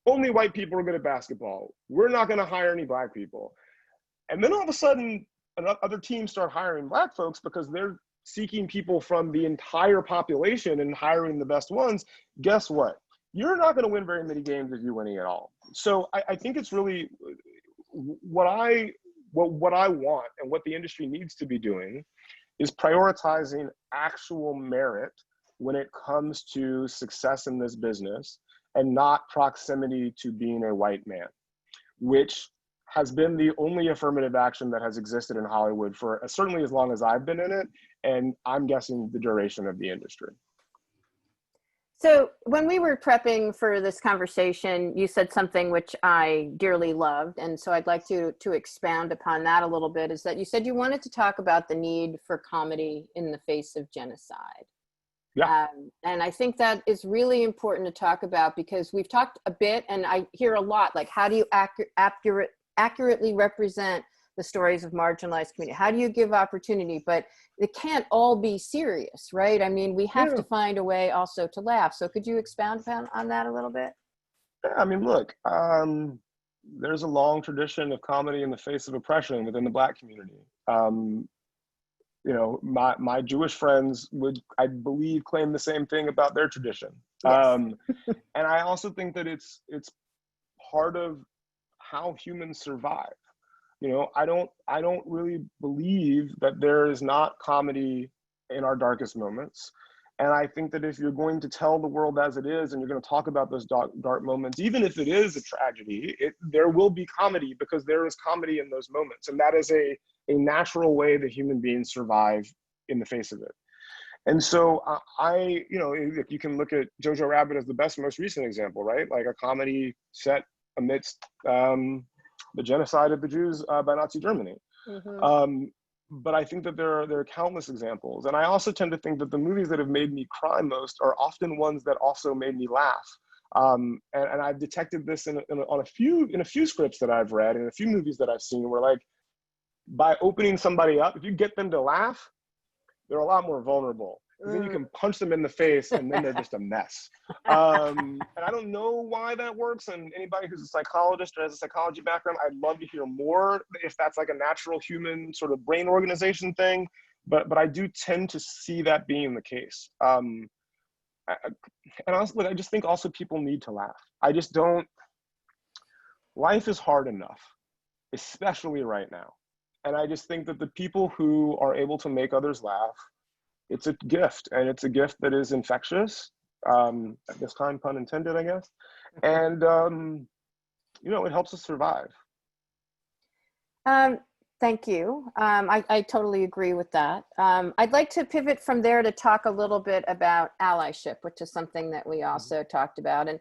only white people are good at basketball, we're not going to hire any Black people. And then all of a sudden, other teams start hiring Black folks because they're seeking people from the entire population and hiring the best ones. Guess what? You're not going to win very many games if you're winning at all. So I think it's really what I want and what the industry needs to be doing is prioritizing actual merit when it comes to success in this business and not proximity to being a white man, which has been the only affirmative action that has existed in Hollywood for certainly as long as I've been in it, and I'm guessing the duration of the industry. So when we were prepping for this conversation, you said something which I dearly loved, and so I'd like to expound upon that a little bit, is that you said you wanted to talk about the need for comedy in the face of genocide. Yeah. And I think that is really important to talk about because we've talked a bit, and I hear a lot, like, how do you accurately represent the stories of marginalized community? How do you give opportunity? But it can't all be serious, right? I mean, we have to find a way also to laugh. So could you expound on that a little bit? Yeah, I mean, look, there's a long tradition of comedy in the face of oppression within the Black community. My Jewish friends would, I believe, claim the same thing about their tradition. Yes. And I also think that it's part of how humans survive. I don't really believe that there is not comedy in our darkest moments. And I think that if you're going to tell the world as it is, and you're going to talk about those dark moments, even if it is a tragedy, there will be comedy because there is comedy in those moments. And that is a natural way that human beings survive in the face of it. And so you can look at Jojo Rabbit as the most recent example, right? Like a comedy set amidst the genocide of the Jews by Nazi Germany. Mm-hmm. But I think that there are countless examples. And I also tend to think that the movies that have made me cry most are often ones that also made me laugh. And I've detected this in a few scripts that I've read and a few movies that I've seen where, like, by opening somebody up, if you get them to laugh, they're a lot more vulnerable. Then you can punch them in the face and then they're just a mess. And I don't know why that works. And anybody who's a psychologist or has a psychology background, I'd love to hear more if that's like a natural human sort of brain organization thing. But I do tend to see that being the case. And honestly, I just think also people need to laugh. Life is hard enough, especially right now. And I just think that the people who are able to make others laugh, it's a gift, and it's a gift that is infectious. At this time, pun intended, I guess. And, it helps us survive. Thank you. I totally agree with that. I'd like to pivot from there to talk a little bit about allyship, which is something that we also talked about, and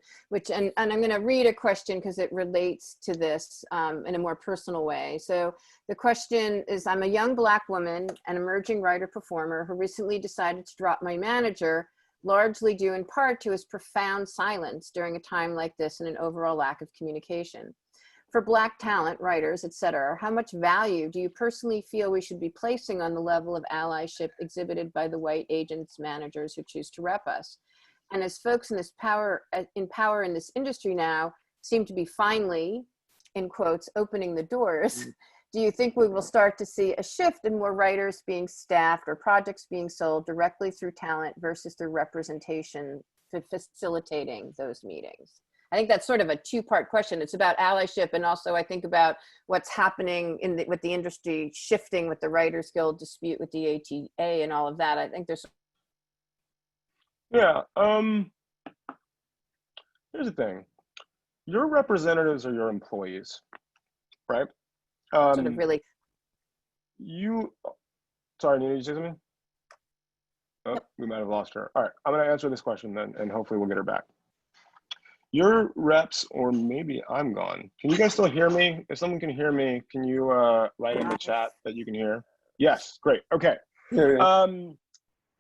I'm going to read a question because it relates to this in a more personal way. So the question is, I'm a young Black woman, an emerging writer-performer who recently decided to drop my manager, largely due in part to his profound silence during a time like this and an overall lack of communication. For Black talent, writers, etc., how much value do you personally feel we should be placing on the level of allyship exhibited by the white agents, managers who choose to rep us? And as folks in power in this industry now seem to be finally, in quotes, opening the doors, do you think we will start to see a shift in more writers being staffed or projects being sold directly through talent versus through representation to facilitating those meetings? I think that's sort of a two-part question. It's about allyship, and also I think about what's happening with the industry shifting with the Writers Guild dispute with the ATA and all of that. I think there's... Yeah, here's the thing. Your representatives are your employees, right? sort of really... Sorry, Nina, you say something? Oh, Yep. We might have lost her. All right, I'm gonna answer this question then, and hopefully we'll get her back. Your reps, or maybe I'm gone. Can you guys still hear me? If someone can hear me, can you write in the chat that you can hear? Yes, great, okay.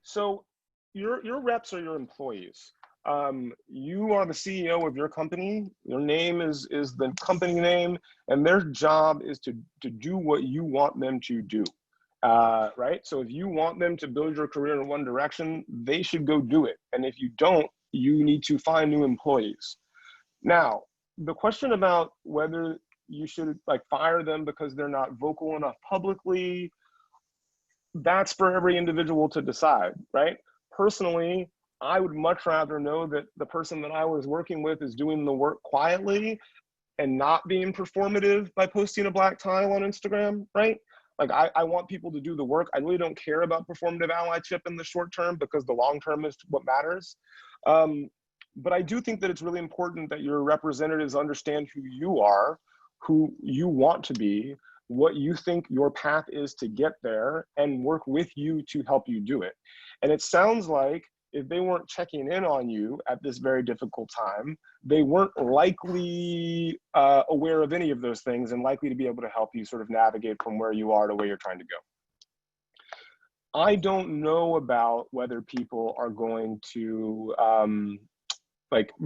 So your reps are your employees. You are the CEO of your company. Your name is the company name, and their job is to do what you want them to do. Right? So if you want them to build your career in one direction, they should go do it. And if you don't, you need to find new employees. Now, the question about whether you should fire them because they're not vocal enough publicly, that's for every individual to decide, right? Personally, I would much rather know that the person that I was working with is doing the work quietly and not being performative by posting a black tile on Instagram, right? I want people to do the work. I really don't care about performative allyship in the short term because the long term is what matters. But I do think that it's really important that your representatives understand who you are, who you want to be, what you think your path is to get there, and work with you to help you do it. And it sounds like if they weren't checking in on you at this very difficult time, they weren't likely aware of any of those things and likely to be able to help you sort of navigate from where you are to where you're trying to go. I don't know about whether people are going to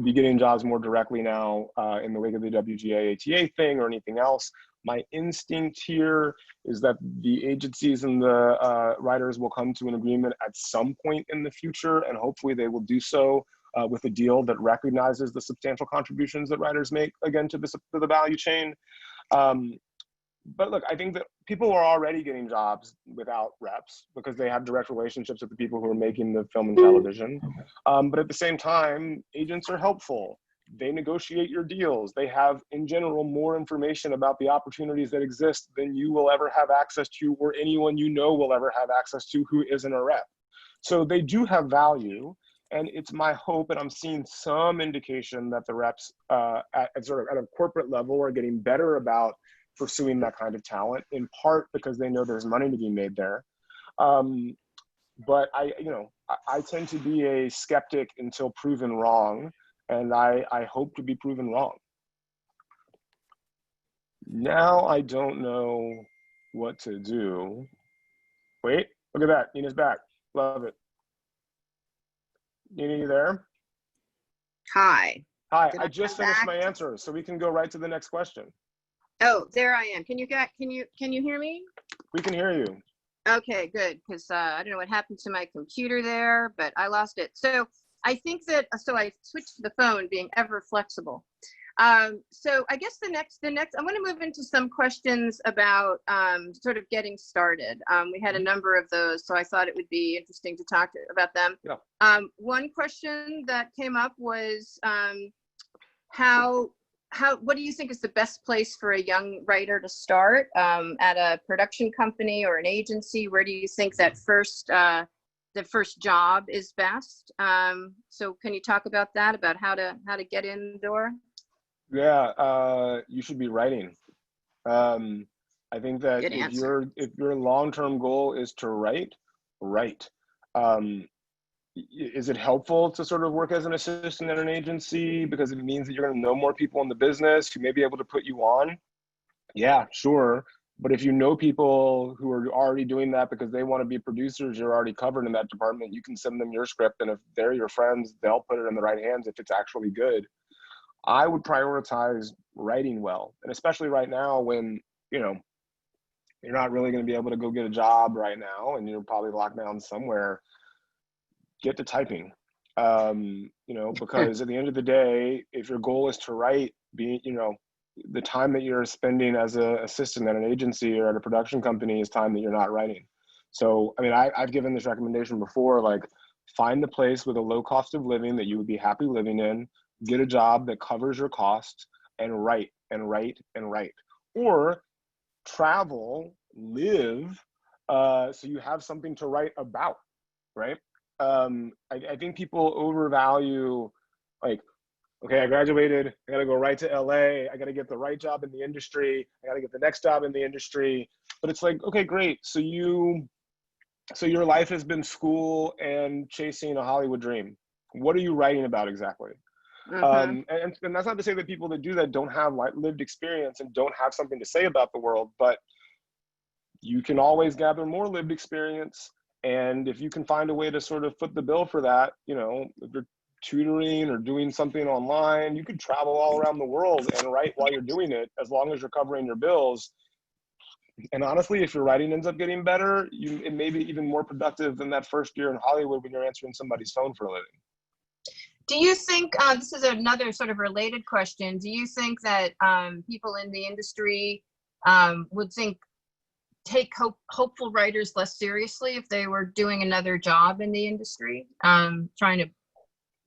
be getting jobs more directly now in the wake of the WGA ATA thing or anything else. My instinct here is that the agencies and the writers will come to an agreement at some point in the future, and hopefully they will do so with a deal that recognizes the substantial contributions that writers make, again, to the value chain. But look, I think that people are already getting jobs without reps because they have direct relationships with the people who are making the film and television. But at the same time, agents are helpful. They negotiate your deals. They have, in general, more information about the opportunities that exist than you will ever have access to, or anyone you know will ever have access to who isn't a rep. So they do have value. And it's my hope, and I'm seeing some indication that the reps at a corporate level are getting better about pursuing that kind of talent, in part because they know there's money to be made there. But I tend to be a skeptic until proven wrong, and I hope to be proven wrong. Now I don't know what to do. Wait, look at that, Nina's back. Love it. Nina, you there? Hi. Hi, I just finished my answer, so we can go right to the next question. Oh, there I am. Can you hear me? We can hear you. Okay, good. Because I don't know what happened to my computer there, but I lost it. So I think that I switched to the phone, being ever flexible. So I guess the next, I'm going to move into some questions about sort of getting started. We had a number of those, so I thought it would be interesting to talk about them. Yeah. One question that came up was what do you think is the best place for a young writer to start at a production company or an agency? Where do you think that the first job is best? So can you talk about that, about how to get in the door? Yeah, you should be writing. I think that if your long-term goal is to write. Is it helpful to sort of work as an assistant at an agency because it means that you're going to know more people in the business who may be able to put you on? Yeah, sure. But if you know people who are already doing that because they want to be producers, you're already covered in that department, you can send them your script, and if they're your friends, they'll put it in the right hands if it's actually good. I would prioritize writing well, and especially right now when, you're not really going to be able to go get a job right now and you're probably locked down somewhere. Get to typing. You know, because at the end of the day, if your goal is to write, you know, the time that you're spending as an assistant at an agency or at a production company is time that you're not writing. So, I mean, I've given this recommendation before, like find a place with a low cost of living that you would be happy living in, get a job that covers your costs, and write and write and write. Or travel, live, so you have something to write about, right? I think people overvalue, like, okay, I graduated, I gotta go right to LA, I gotta get the right job in the industry, I gotta get the next job in the industry. But it's like, okay, great. So your life has been school and chasing a Hollywood dream. What are you writing about exactly? And that's not to say that people that do that don't have lived experience and don't have something to say about the world, but you can always gather more lived experience. And if you can find a way to sort of foot the bill for that, you know, if you're tutoring or doing something online, you could travel all around the world and write while you're doing it, as long as you're covering your bills. And honestly, if your writing ends up getting better, it may be even more productive than that first year in Hollywood when you're answering somebody's phone for a living. Do you think, this is another sort of related question, do you think that people in the industry would take hopeful writers less seriously if they were doing another job in the industry, trying to,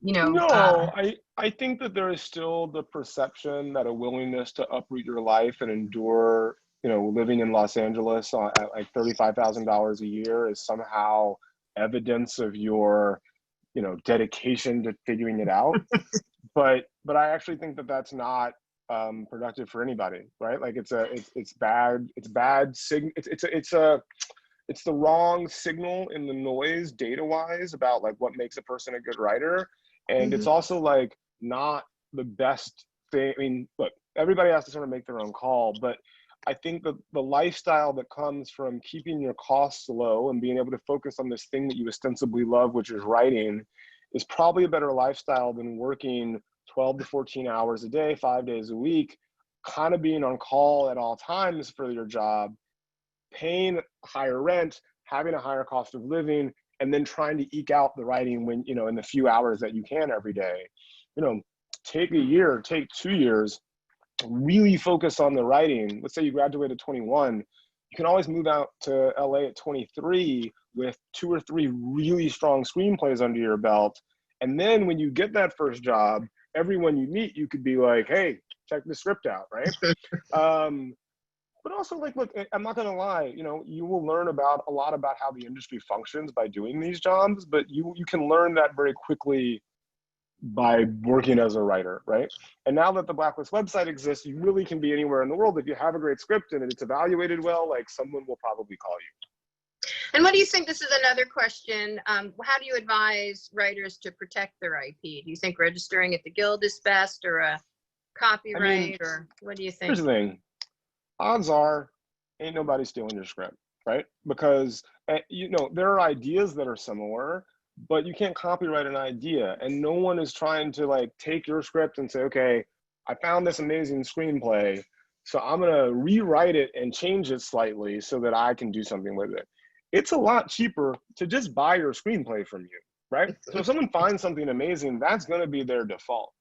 you know? No, I think that there is still the perception that a willingness to uproot your life and endure, you know, living in Los Angeles at like $35,000 a year is somehow evidence of your, you know, dedication to figuring it out. but I actually think that that's not productive for anybody, right? Like it's the wrong signal in the noise data wise about like what makes a person a good writer. And it's also like not the best thing. I mean, look, everybody has to sort of make their own call, but I think that the lifestyle that comes from keeping your costs low and being able to focus on this thing that you ostensibly love, which is writing, is probably a better lifestyle than working 12 to 14 hours a day, 5 days a week, kind of being on call at all times for your job, paying higher rent, having a higher cost of living, and then trying to eke out the writing when, you know, in the few hours that you can every day. You know, take a year, take 2 years, really focus on the writing. Let's say you graduate at 21, you can always move out to LA at 23 with 2 or 3 really strong screenplays under your belt. And then when you get that first job, everyone you meet, you could be like, hey, check the script out, right? But also, like, look, I'm not gonna lie, you know, you will learn about a lot about how the industry functions by doing these jobs, but you can learn that very quickly by working as a writer, right? And now that the Blacklist website exists, you really can be anywhere in the world. If you have a great script and it's evaluated well, like someone will probably call you. And what do you think, this is another question, how do you advise writers to protect their IP? Do you think registering at the Guild is best, or a copyright, or what do you think? Here's the thing, odds are ain't nobody stealing your script, right? Because, you know, there are ideas that are similar, but you can't copyright an idea, and no one is trying to like take your script and say, okay, I found this amazing screenplay, so I'm gonna rewrite it and change it slightly so that I can do something with it. It's a lot cheaper to just buy your screenplay from you, right? So if someone finds something amazing, that's gonna be their default.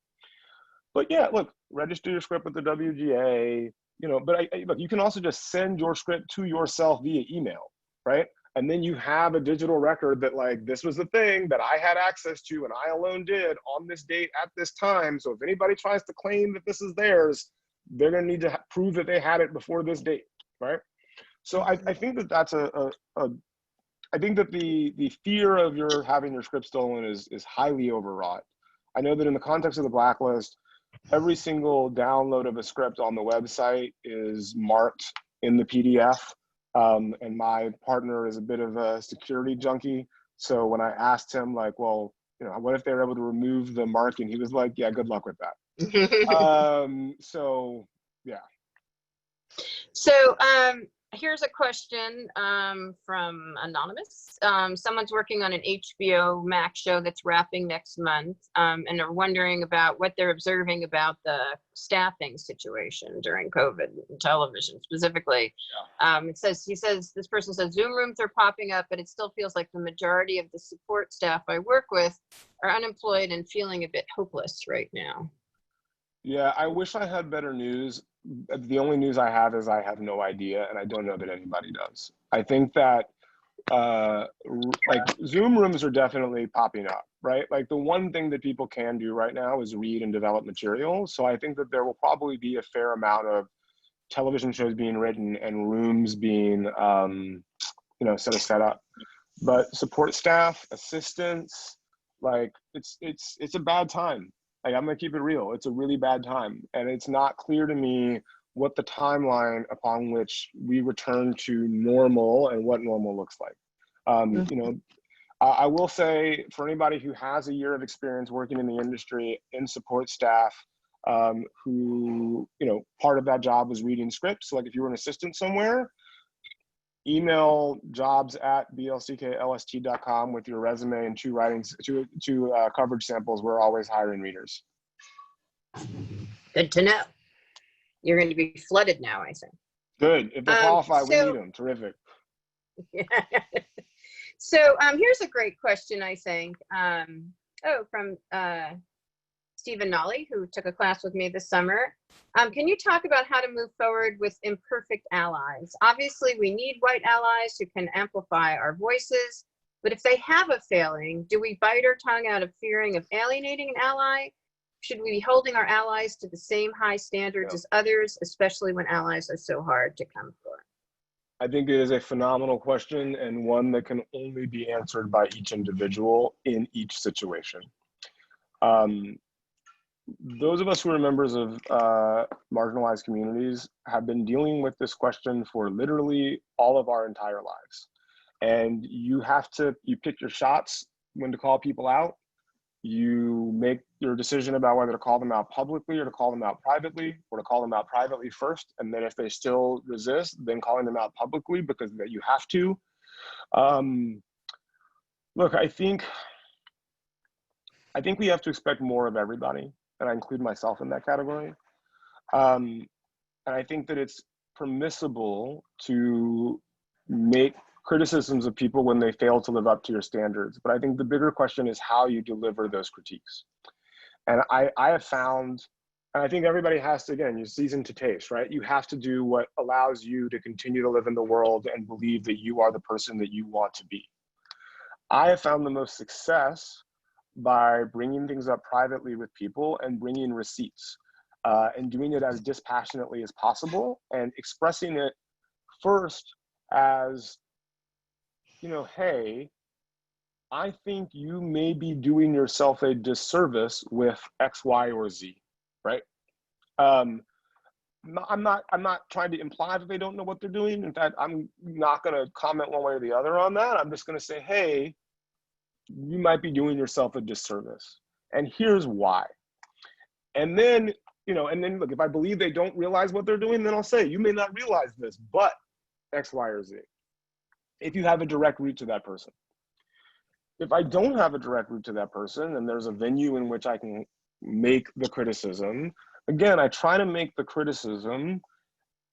But yeah, look, register your script with the WGA, you know, but look, you can also just send your script to yourself via email, right? And then you have a digital record that like, this was the thing that I had access to and I alone did on this date at this time. So if anybody tries to claim that this is theirs, they're gonna need to prove that they had it before this date, right? So I think that that's I think that the fear of your having your script stolen is highly overwrought. I know that in the context of the Blacklist, every single download of a script on the website is marked in the PDF. And my partner is a bit of a security junkie. So when I asked him, like, well, you know, what if they were able to remove the marking? He was like, yeah, good luck with that. So, yeah. So here's a question from Anonymous. Someone's working on an HBO Max show that's wrapping next month, and they're wondering about what they're observing about the staffing situation during COVID in television specifically. Yeah. This person says Zoom rooms are popping up, but it still feels like the majority of the support staff I work with are unemployed and feeling a bit hopeless right now. Yeah, I wish I had better news. The only news I have is I have no idea, and I don't know that anybody does. I think that like Zoom rooms are definitely popping up, right? Like the one thing that people can do right now is read and develop material. So I think that there will probably be a fair amount of television shows being written and rooms being, sort of set up. But support staff, assistants, like it's a bad time. Like, I'm gonna keep it real. It's a really bad time. And it's not clear to me what the timeline upon which we return to normal and what normal looks like. I will say, for anybody who has a year of experience working in the industry in support staff, who, part of that job was reading scripts. So like if you were an assistant somewhere, email jobs@blcklst.com with your resume and two coverage samples. We're always hiring readers. Good to know. You're going to be flooded now, I think. Good. If they're qualified, we need them. Terrific. Yeah. So here's a great question, I think. From Stephen Nolly, who took a class with me this summer. Can you talk about how to move forward with imperfect allies? Obviously, we need white allies who can amplify our voices, but if they have a failing, do we bite our tongue out of fearing of alienating an ally? Should we be holding our allies to the same high standards as others, especially when allies are so hard to come for? I think it is a phenomenal question, and one that can only be answered by each individual in each situation. Those of us who are members of marginalized communities have been dealing with this question for literally all of our entire lives. And you pick your shots when to call people out. You make your decision about whether to call them out publicly or to call them out privately, or to call them out privately first. And then if they still resist, then calling them out publicly because that you have to. Look, I think we have to expect more of everybody. And I include myself in that category. And I think that it's permissible to make criticisms of people when they fail to live up to your standards. But I think the bigger question is how you deliver those critiques. And I have found, and I think everybody has to, again, you season to taste, right? You have to do what allows you to continue to live in the world and believe that you are the person that you want to be. I have found the most success by bringing things up privately with people and bringing receipts and doing it as dispassionately as possible and expressing it first as, hey, I think you may be doing yourself a disservice with X, Y, or Z, right? I'm not trying to imply that they don't know what they're doing. In fact, I'm not going to comment one way or the other on that. I'm just going to say, hey, you might be doing yourself a disservice. And here's why. And then, look, if I believe they don't realize what they're doing, then I'll say, you may not realize this, but X, Y, or Z. If you have a direct route to that person. If I don't have a direct route to that person and there's a venue in which I can make the criticism, again, I try to make the criticism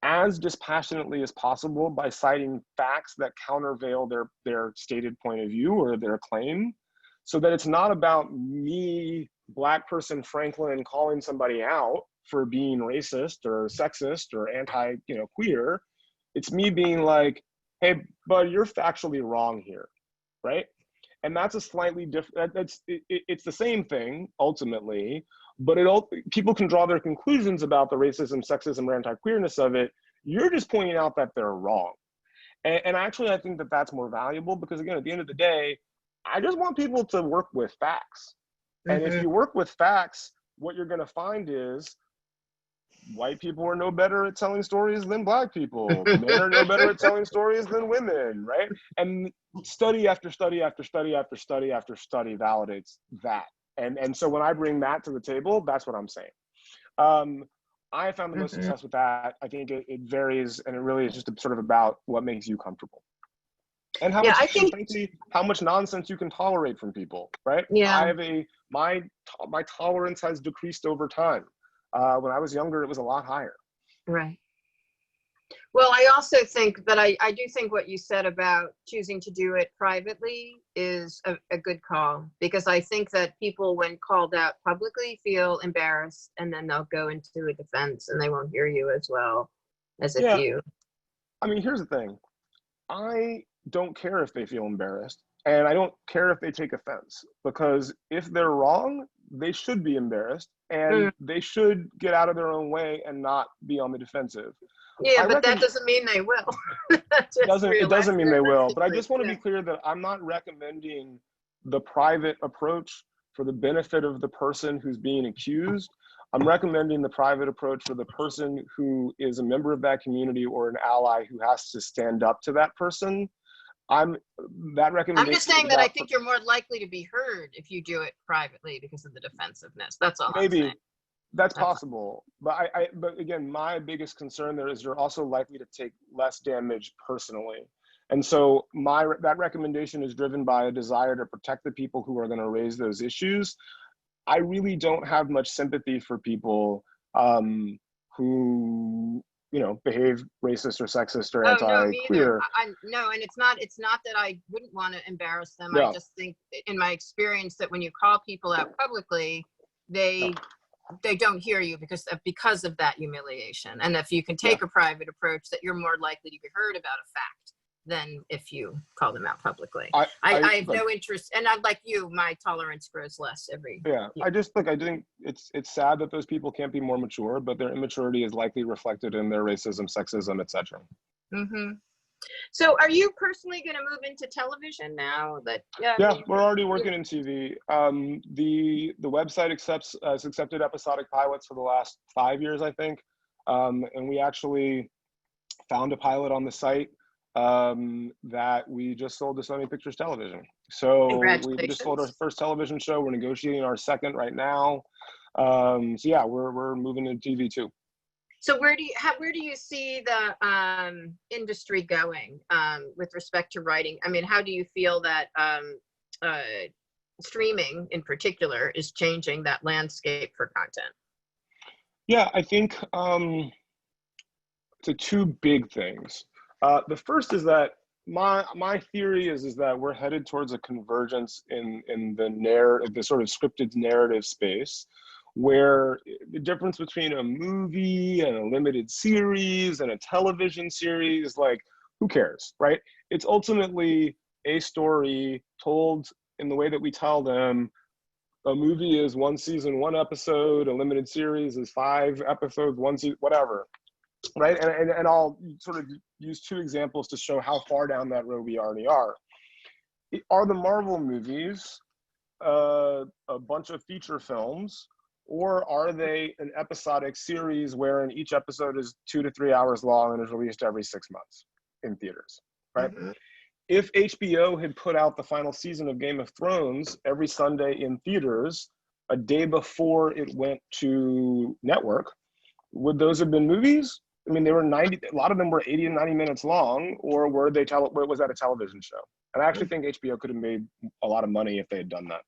as dispassionately as possible by citing facts that countervail their stated point of view or their claim, so that it's not about me, Black person Franklin, calling somebody out for being racist or sexist or anti-queer. It's me being like, hey, bud, you're factually wrong here, right? And that's a slightly different, it's the same thing ultimately, but people can draw their conclusions about the racism, sexism, or anti-queerness of it. You're just pointing out that they're wrong. And actually, I think that that's more valuable because, again, at the end of the day, I just want people to work with facts. And if you work with facts, what you're going to find is white people are no better at telling stories than Black people. Men are no better at telling stories than women, right? And study after study after study after study after study validates that. And so when I bring that to the table, that's what I'm saying. I found the most Mhm. success with that. I think it varies, and it really is just sort of about what makes you comfortable. And how Yeah, much, I think, frankly, how much nonsense you can tolerate from people, right? yeah, I have my tolerance has decreased over time. When I was younger, it was a lot higher. right. Well, I also think that I do think what you said about choosing to do it privately is a good call, because I think that people, when called out publicly, feel embarrassed, and then they'll go into a defense and they won't hear you as well as if Yeah, you. I mean, here's the thing. I don't care if they feel embarrassed, and I don't care if they take offense, because if they're wrong, they should be embarrassed, Mm. and they should get out of their own way and not be on the defensive. Yeah, I but that reckon doesn't mean they will. Just it doesn't mean they will, but I realistically, just want to yeah. be clear that I'm not recommending the private approach for the benefit of the person who's being accused. I'm recommending the private approach for the person who is a member of that community or an ally who has to stand up to that person. That I'm just recommendation is saying that I about think you're more likely to be heard if you do it privately because of the defensiveness. That's all I'm saying. maybe that's That's possible, but but again, my biggest concern there is you're also likely to take less damage personally. And so that recommendation is driven by a desire to protect the people who are going to raise those issues. I really don't have much sympathy for people who, behave racist or sexist or Oh no, me either. anti-queer. I no, and it's not that I wouldn't want to embarrass them. I Yeah, just think, in my experience, that when you call people out publicly, yeah, they don't hear you because of that humiliation. And if you can yeah. take a private approach, that you're more likely to be heard about a fact than if you call them out publicly. I have Like, no interest, and I'm like you, my tolerance grows less every yeah, year. I think it's sad that those people can't be more mature, but their immaturity is likely reflected in their racism, sexism, etc. Mm-hmm. So are you personally going to move into television now? Yeah, we're already working in TV. The website has accepted episodic pilots for the last 5 years, I think, and we actually found a pilot on the site that we just sold to Sony Pictures Television. So we just sold our Congratulations. first television show. We're negotiating our second right now. So yeah, we're moving into TV too. So where do you see the industry going with respect to writing? I mean, how do you feel that streaming in particular is changing that landscape for content? Yeah, I think to two big things. The first is that my theory is that we're headed towards a convergence in the sort of scripted narrative space, where the difference between a movie and a limited series and a television series, like, who cares, right? It's ultimately a story told in the way that we tell them. A movie is one season, one episode. A limited series is 5 episodes, one season, whatever, right? And I'll sort of use 2 examples to show how far down that road we already are. Are the Marvel movies a bunch of feature films, or are they an episodic series wherein each episode is 2 to 3 hours long and is released every 6 months in theaters, right? Mm-hmm. If HBO had put out the final season of Game of Thrones every Sunday in theaters a day before it went to network, would those have been movies? I mean, they were 90, a lot of them were 80 and 90 minutes long, or was that a television show? And I actually think HBO could have made a lot of money if they had done that.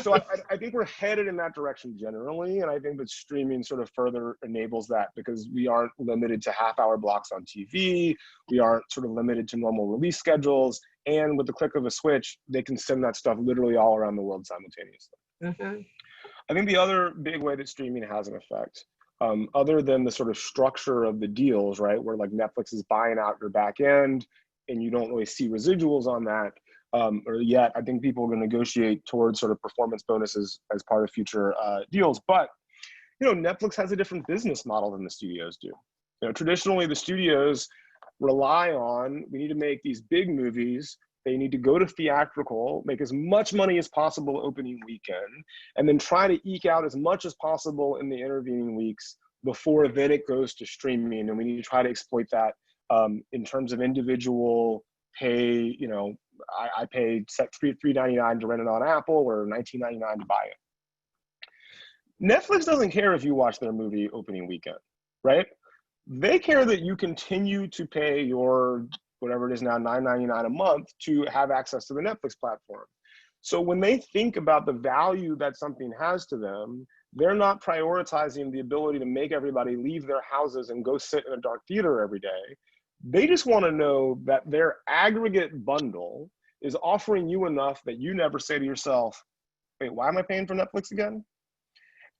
So I think we're headed in that direction generally, and I think that streaming sort of further enables that, because we aren't limited to half-hour blocks on TV, we aren't sort of limited to normal release schedules, and with the click of a switch, they can send that stuff literally all around the world simultaneously. Mm-hmm. I think the other big way that streaming has an effect, other than the sort of structure of the deals, right, where like Netflix is buying out your back end and you don't really see residuals on that, or yet I think people are going to negotiate towards sort of performance bonuses as part of future deals. But, Netflix has a different business model than the studios do. Traditionally the studios rely on, we need to make these big movies. They need to go to theatrical, make as much money as possible opening weekend, and then try to eke out as much as possible in the intervening weeks before then it goes to streaming. And we need to try to exploit that in terms of individual pay. I pay $3.99 to rent it on Apple, or $19.99 to buy it. Netflix doesn't care if you watch their movie opening weekend, right? They care that you continue to pay your, whatever it is now, $9.99 a month to have access to the Netflix platform. So when they think about the value that something has to them, they're not prioritizing the ability to make everybody leave their houses and go sit in a dark theater every day. They just want to know that their aggregate bundle is offering you enough that you never say to yourself, wait, why am I paying for Netflix again?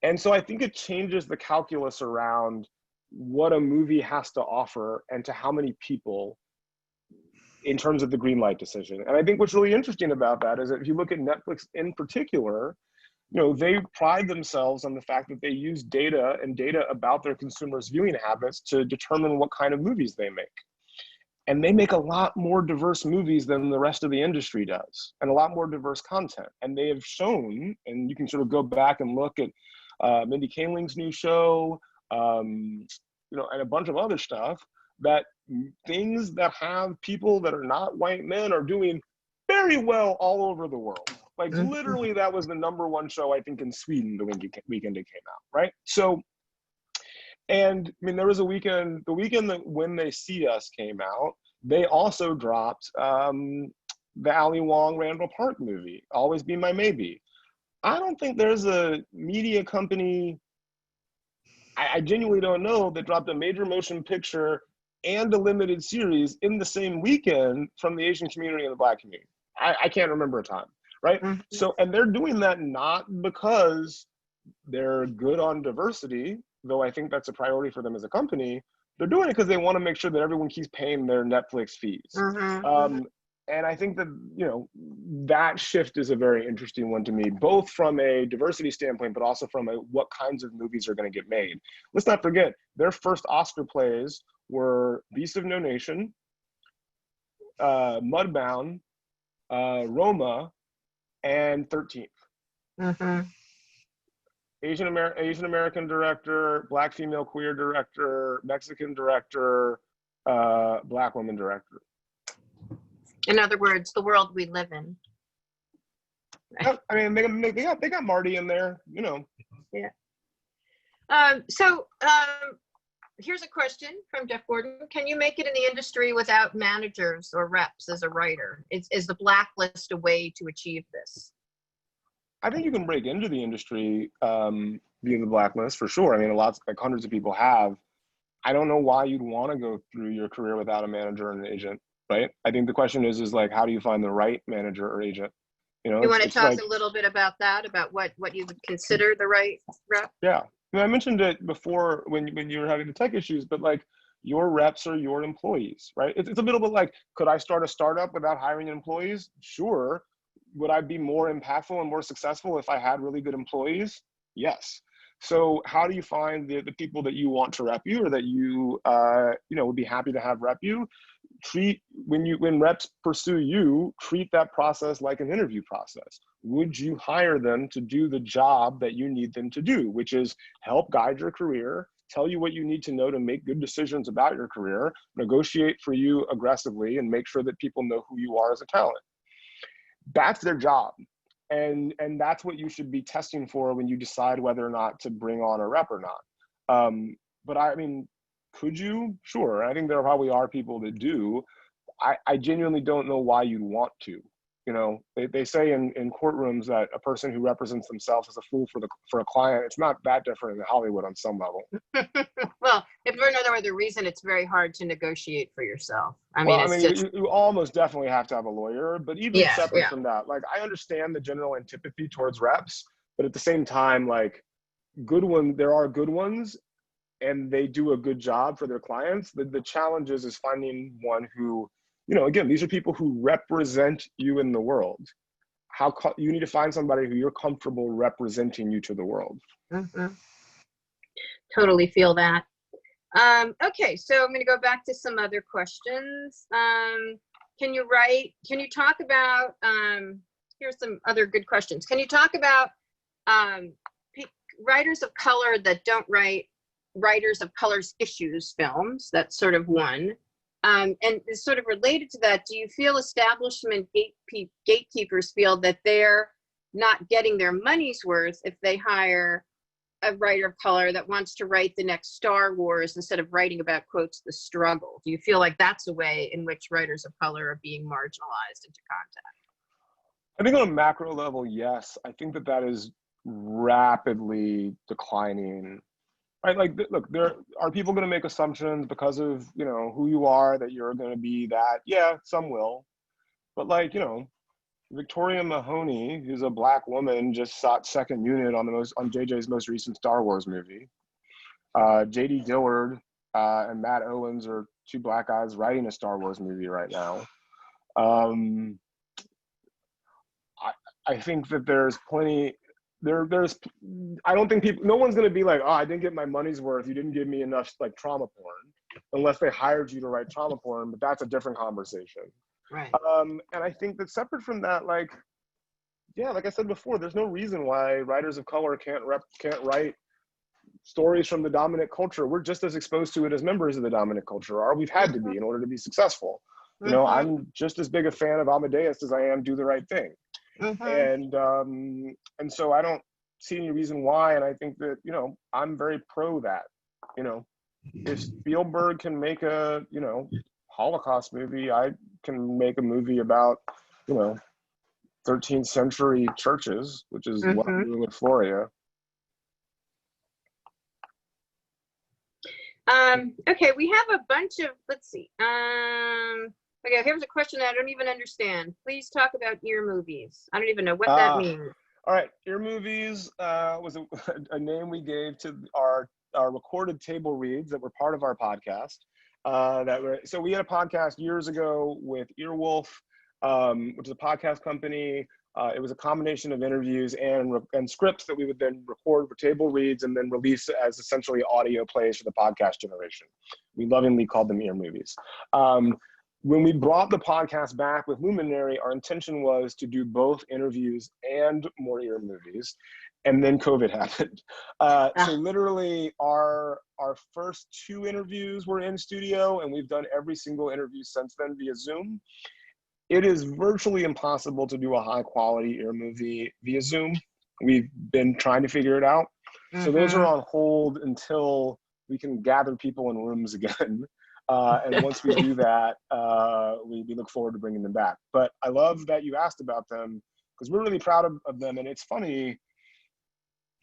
And so I think it changes the calculus around what a movie has to offer and to how many people in terms of the green light decision. And I think what's really interesting about that is that if you look at Netflix in particular, they pride themselves on the fact that they use data and data about their consumers' viewing habits to determine what kind of movies they make. And they make a lot more diverse movies than the rest of the industry does, and a lot more diverse content. And they have shown, and you can sort of go back and look at Mindy Kaling's new show, and a bunch of other stuff, that things that have people that are not white men are doing very well all over the world. Like literally that was the #1 show, I think, in Sweden the weekend it came out, right? So, and I mean, there was the weekend that When They See Us came out, they also dropped the Ali Wong Randall Park movie, Always Be My Maybe. I don't think there's a media company, I genuinely don't know, that dropped a major motion picture and a limited series in the same weekend from the Asian community and the Black community. I can't remember a time, right? So, and they're doing that not because they're good on diversity, though I think that's a priority for them as a company. They're doing it because they want to make sure that everyone keeps paying their Netflix fees. And I think that, that shift is a very interesting one to me, both from a diversity standpoint, but also from what kinds of movies are going to get made. Let's not forget, their first Oscar plays were Beast of No Nation, Mudbound, Roma, and 13th. Asian American director, Black female queer director, Mexican director, Black woman director. In other words, the world we live in. Right. I mean, they got Marty in there, Yeah. Here's a question from Jeff Gordon. Can you make it in the industry without managers or reps as a writer? Is the Blacklist a way to achieve this? I think you can break into the industry via the Blacklist for sure. I mean, hundreds of people have. I don't know why you'd want to go through your career without a manager and an agent, right? I think the question is like, how do you find the right manager or agent? You want to talk a little bit about that, about what you would consider the right rep? Yeah. I mentioned it before when you were having the tech issues, but like your reps are your employees, right? It's a little bit like, could I start a startup without hiring employees? Sure. Would I be more impactful and more successful if I had really good employees? Yes. So how do you find the people that you want to rep you, or that you would be happy to have rep you? When reps pursue you, treat that process like an interview process. Would you hire them to do the job that you need them to do, which is help guide your career, tell you what you need to know to make good decisions about your career, negotiate for you aggressively, and make sure that people know who you are as a talent? That's their job. And that's what you should be testing for when you decide whether or not to bring on a rep or not. But I mean, could you? Sure. I think there probably are people that do. I genuinely don't know why you'd want to. They say in courtrooms that a person who represents themselves is a fool for a client. It's not that different in Hollywood on some level. Well, if for no other reason, it's very hard to negotiate for yourself. You almost definitely have to have a lawyer, but even separate from that, like, I understand the general antipathy towards reps, but at the same time, like, there are good ones, and they do a good job for their clients. The challenge is finding one who, again, these are people who represent you in the world. You need to find somebody who you're comfortable representing you to the world. Totally feel that. Okay, so I'm going to go back to some other questions. Can you talk about, here's some other good questions. Can you talk about writers of color that don't write writers of color's issues films? That's sort of one. And sort of related to that, do you feel establishment gatekeepers feel that they're not getting their money's worth if they hire a writer of color that wants to write the next Star Wars instead of writing about, quotes, the struggle? Do you feel like that's a way in which writers of color are being marginalized into content? I think on a macro level, yes. I think that is rapidly declining. Right? Like, look, there are people going to make assumptions because of, who you are, that you're going to be that. Yeah, some will. But like, Victoria Mahoney, who's a Black woman, just sought second unit on JJ's most recent Star Wars movie. J.D. Dillard and Matt Owens are two Black guys writing a Star Wars movie right now. I think that there's plenty. I don't think no one's going to be like, oh, I didn't get my money's worth. You didn't give me enough like trauma porn, unless they hired you to write trauma porn. But that's a different conversation. Right. And I think that separate from that, like I said before, there's no reason why writers of color can't write stories from the dominant culture. We're just as exposed to it as members of the dominant culture are. We've had to be in order to be successful. I'm just as big a fan of Amadeus as I am Do the Right Thing. And so I don't see any reason why. And I think that, I'm very pro that, if Spielberg can make a, Holocaust movie, I can make a movie about, 13th century churches, which is what I'm doing with Floria. Okay, we have a bunch of, let's see. Okay, here's a question that I don't even understand. Please talk about ear movies. I don't even know what that means. All right, ear movies was a name we gave to our recorded table reads that were part of our podcast. So we had a podcast years ago with Earwolf, which is a podcast company. It was a combination of interviews and scripts that we would then record for table reads and then release as essentially audio plays for the podcast generation. We lovingly called them ear movies. When we brought the podcast back with Luminary, our intention was to do both interviews and more ear movies, and then COVID happened. So literally our first two interviews were in studio, and we've done every single interview since then via Zoom. It is virtually impossible to do a high quality ear movie via Zoom. We've been trying to figure it out. So those are on hold until we can gather people in rooms again. And once we do that, we look forward to bringing them back. But I love that you asked about them because we're really proud of them. And it's funny,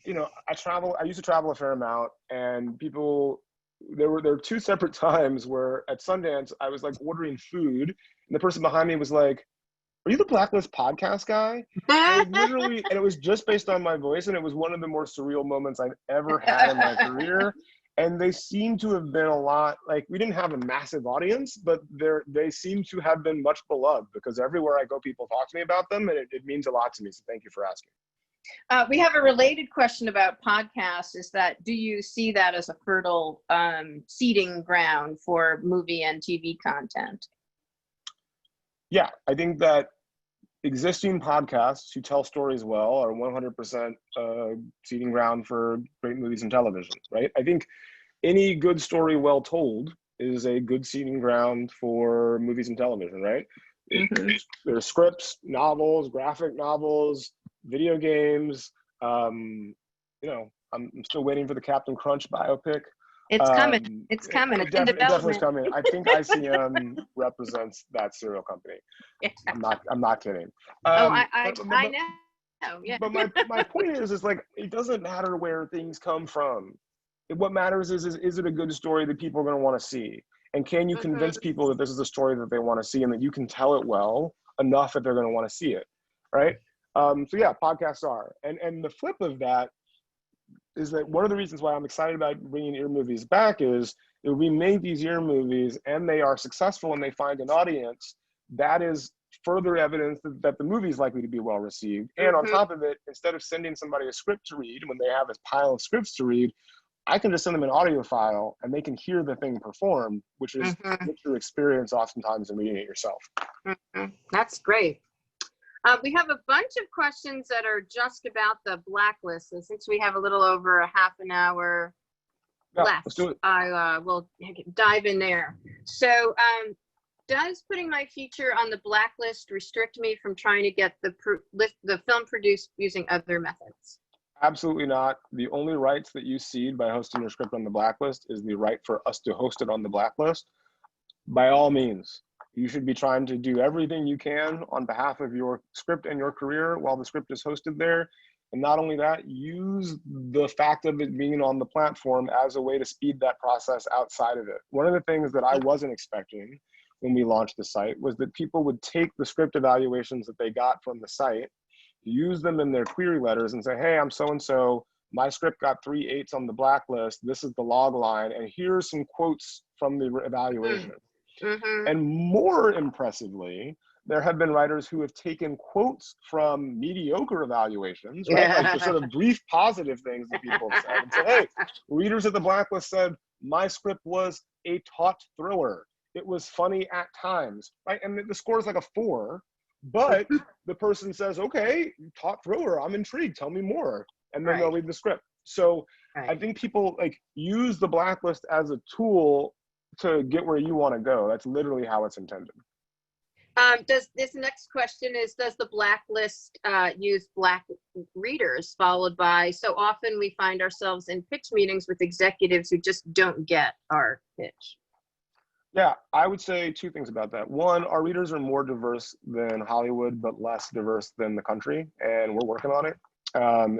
I used to travel a fair amount, and there were two separate times where at Sundance, I was like ordering food, and the person behind me was like, "Are you the Blacklist podcast guy?" And it was just based on my voice, and it was one of the more surreal moments I've ever had in my career. And they seem to have been a lot, like, we didn't have a massive audience, but they seem to have been much beloved because everywhere I go, people talk to me about them, and it means a lot to me. So thank you for asking. We have a related question about podcasts, is that, do you see that as a fertile seeding ground for movie and TV content? Yeah, I think that existing podcasts who tell stories well are 100% seeding ground for great movies and television, right? I think any good story well told is a good seeding ground for movies and television, right? There's scripts, novels, graphic novels, video games. I'm still waiting for the Captain Crunch biopic. It's coming. It's coming. It's in development. It definitely coming. I think ICM represents that cereal company. Yeah. I'm not kidding. I know. Yeah. But my point is like, it doesn't matter where things come from. What matters is it a good story that people are going to want to see? And can you convince people that this is a story that they want to see and that you can tell it well enough that they're going to want to see it, right? So yeah, podcasts are. And the flip of that is that one of the reasons why I'm excited about bringing ear movies back is if we make these ear movies and they are successful and they find an audience, that is further evidence that the movie is likely to be well received. And on top of it, instead of sending somebody a script to read when they have this pile of scripts to read, I can just send them an audio file and they can hear the thing perform, which is what you experience oftentimes in reading it yourself. That's great. We have a bunch of questions that are just about the Blacklist. And since we have a little over a half an hour left, let's do it. I will dive in there. So does putting my feature on the Blacklist restrict me from trying to get the film produced using other methods? Absolutely not. The only rights that you cede by hosting your script on the Blacklist is the right for us to host it on the Blacklist. By all means, you should be trying to do everything you can on behalf of your script and your career while the script is hosted there. And not only that, use the fact of it being on the platform as a way to speed that process outside of it. One of the things that I wasn't expecting when we launched the site was that people would take the script evaluations that they got from the site, use them in their query letters and say, hey, I'm so-and-so, my script got 3 8s on the Blacklist, this is the log line, and here's some quotes from the evaluation. And more impressively, there have been writers who have taken quotes from mediocre evaluations, right? Like the sort of brief positive things that people have said and say, hey, readers at the Blacklist said, my script was a taut thriller. It was funny at times, right? And the score is like a 4, but the person says, okay, taut thriller, I'm intrigued, tell me more. And then they'll read the script. So I think people like use the Blacklist as a tool to get where you want to go. That's literally how it's intended. Does this next question is, does the Blacklist use Black readers, followed by, so often we find ourselves in pitch meetings with executives who just don't get our pitch? Yeah, I would say 2 things about that. One, our readers are more diverse than Hollywood, but less diverse than the country, and we're working on it,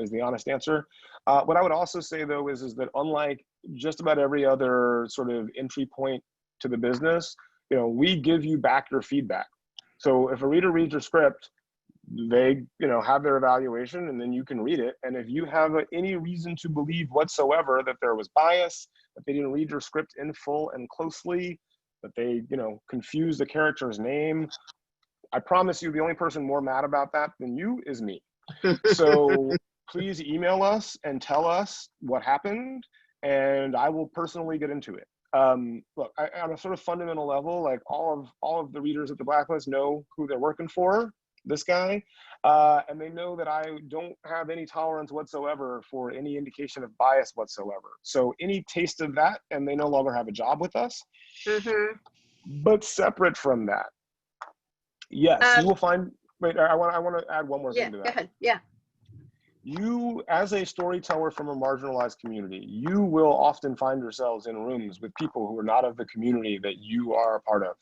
is the honest answer. What I would also say, though, is that unlike just about every other sort of entry point to the business, we give you back your feedback. So if a reader reads your script, they have their evaluation, and then you can read it. And if you have any reason to believe whatsoever that there was bias, that they didn't read your script in full and closely, that they confused the character's name, I promise you the only person more mad about that than you is me. So please email us and tell us what happened, and I will personally get into it. Look, on a sort of fundamental level, like all of the readers at the Blacklist know who they're working for, this guy, and they know that I don't have any tolerance whatsoever for any indication of bias whatsoever. So any taste of that, and they no longer have a job with us. But separate from that, yes, you will find. Wait, I want to add one more thing to that. Go ahead. Yeah. You, as a storyteller from a marginalized community, you will often find yourselves in rooms with people who are not of the community that you are a part of.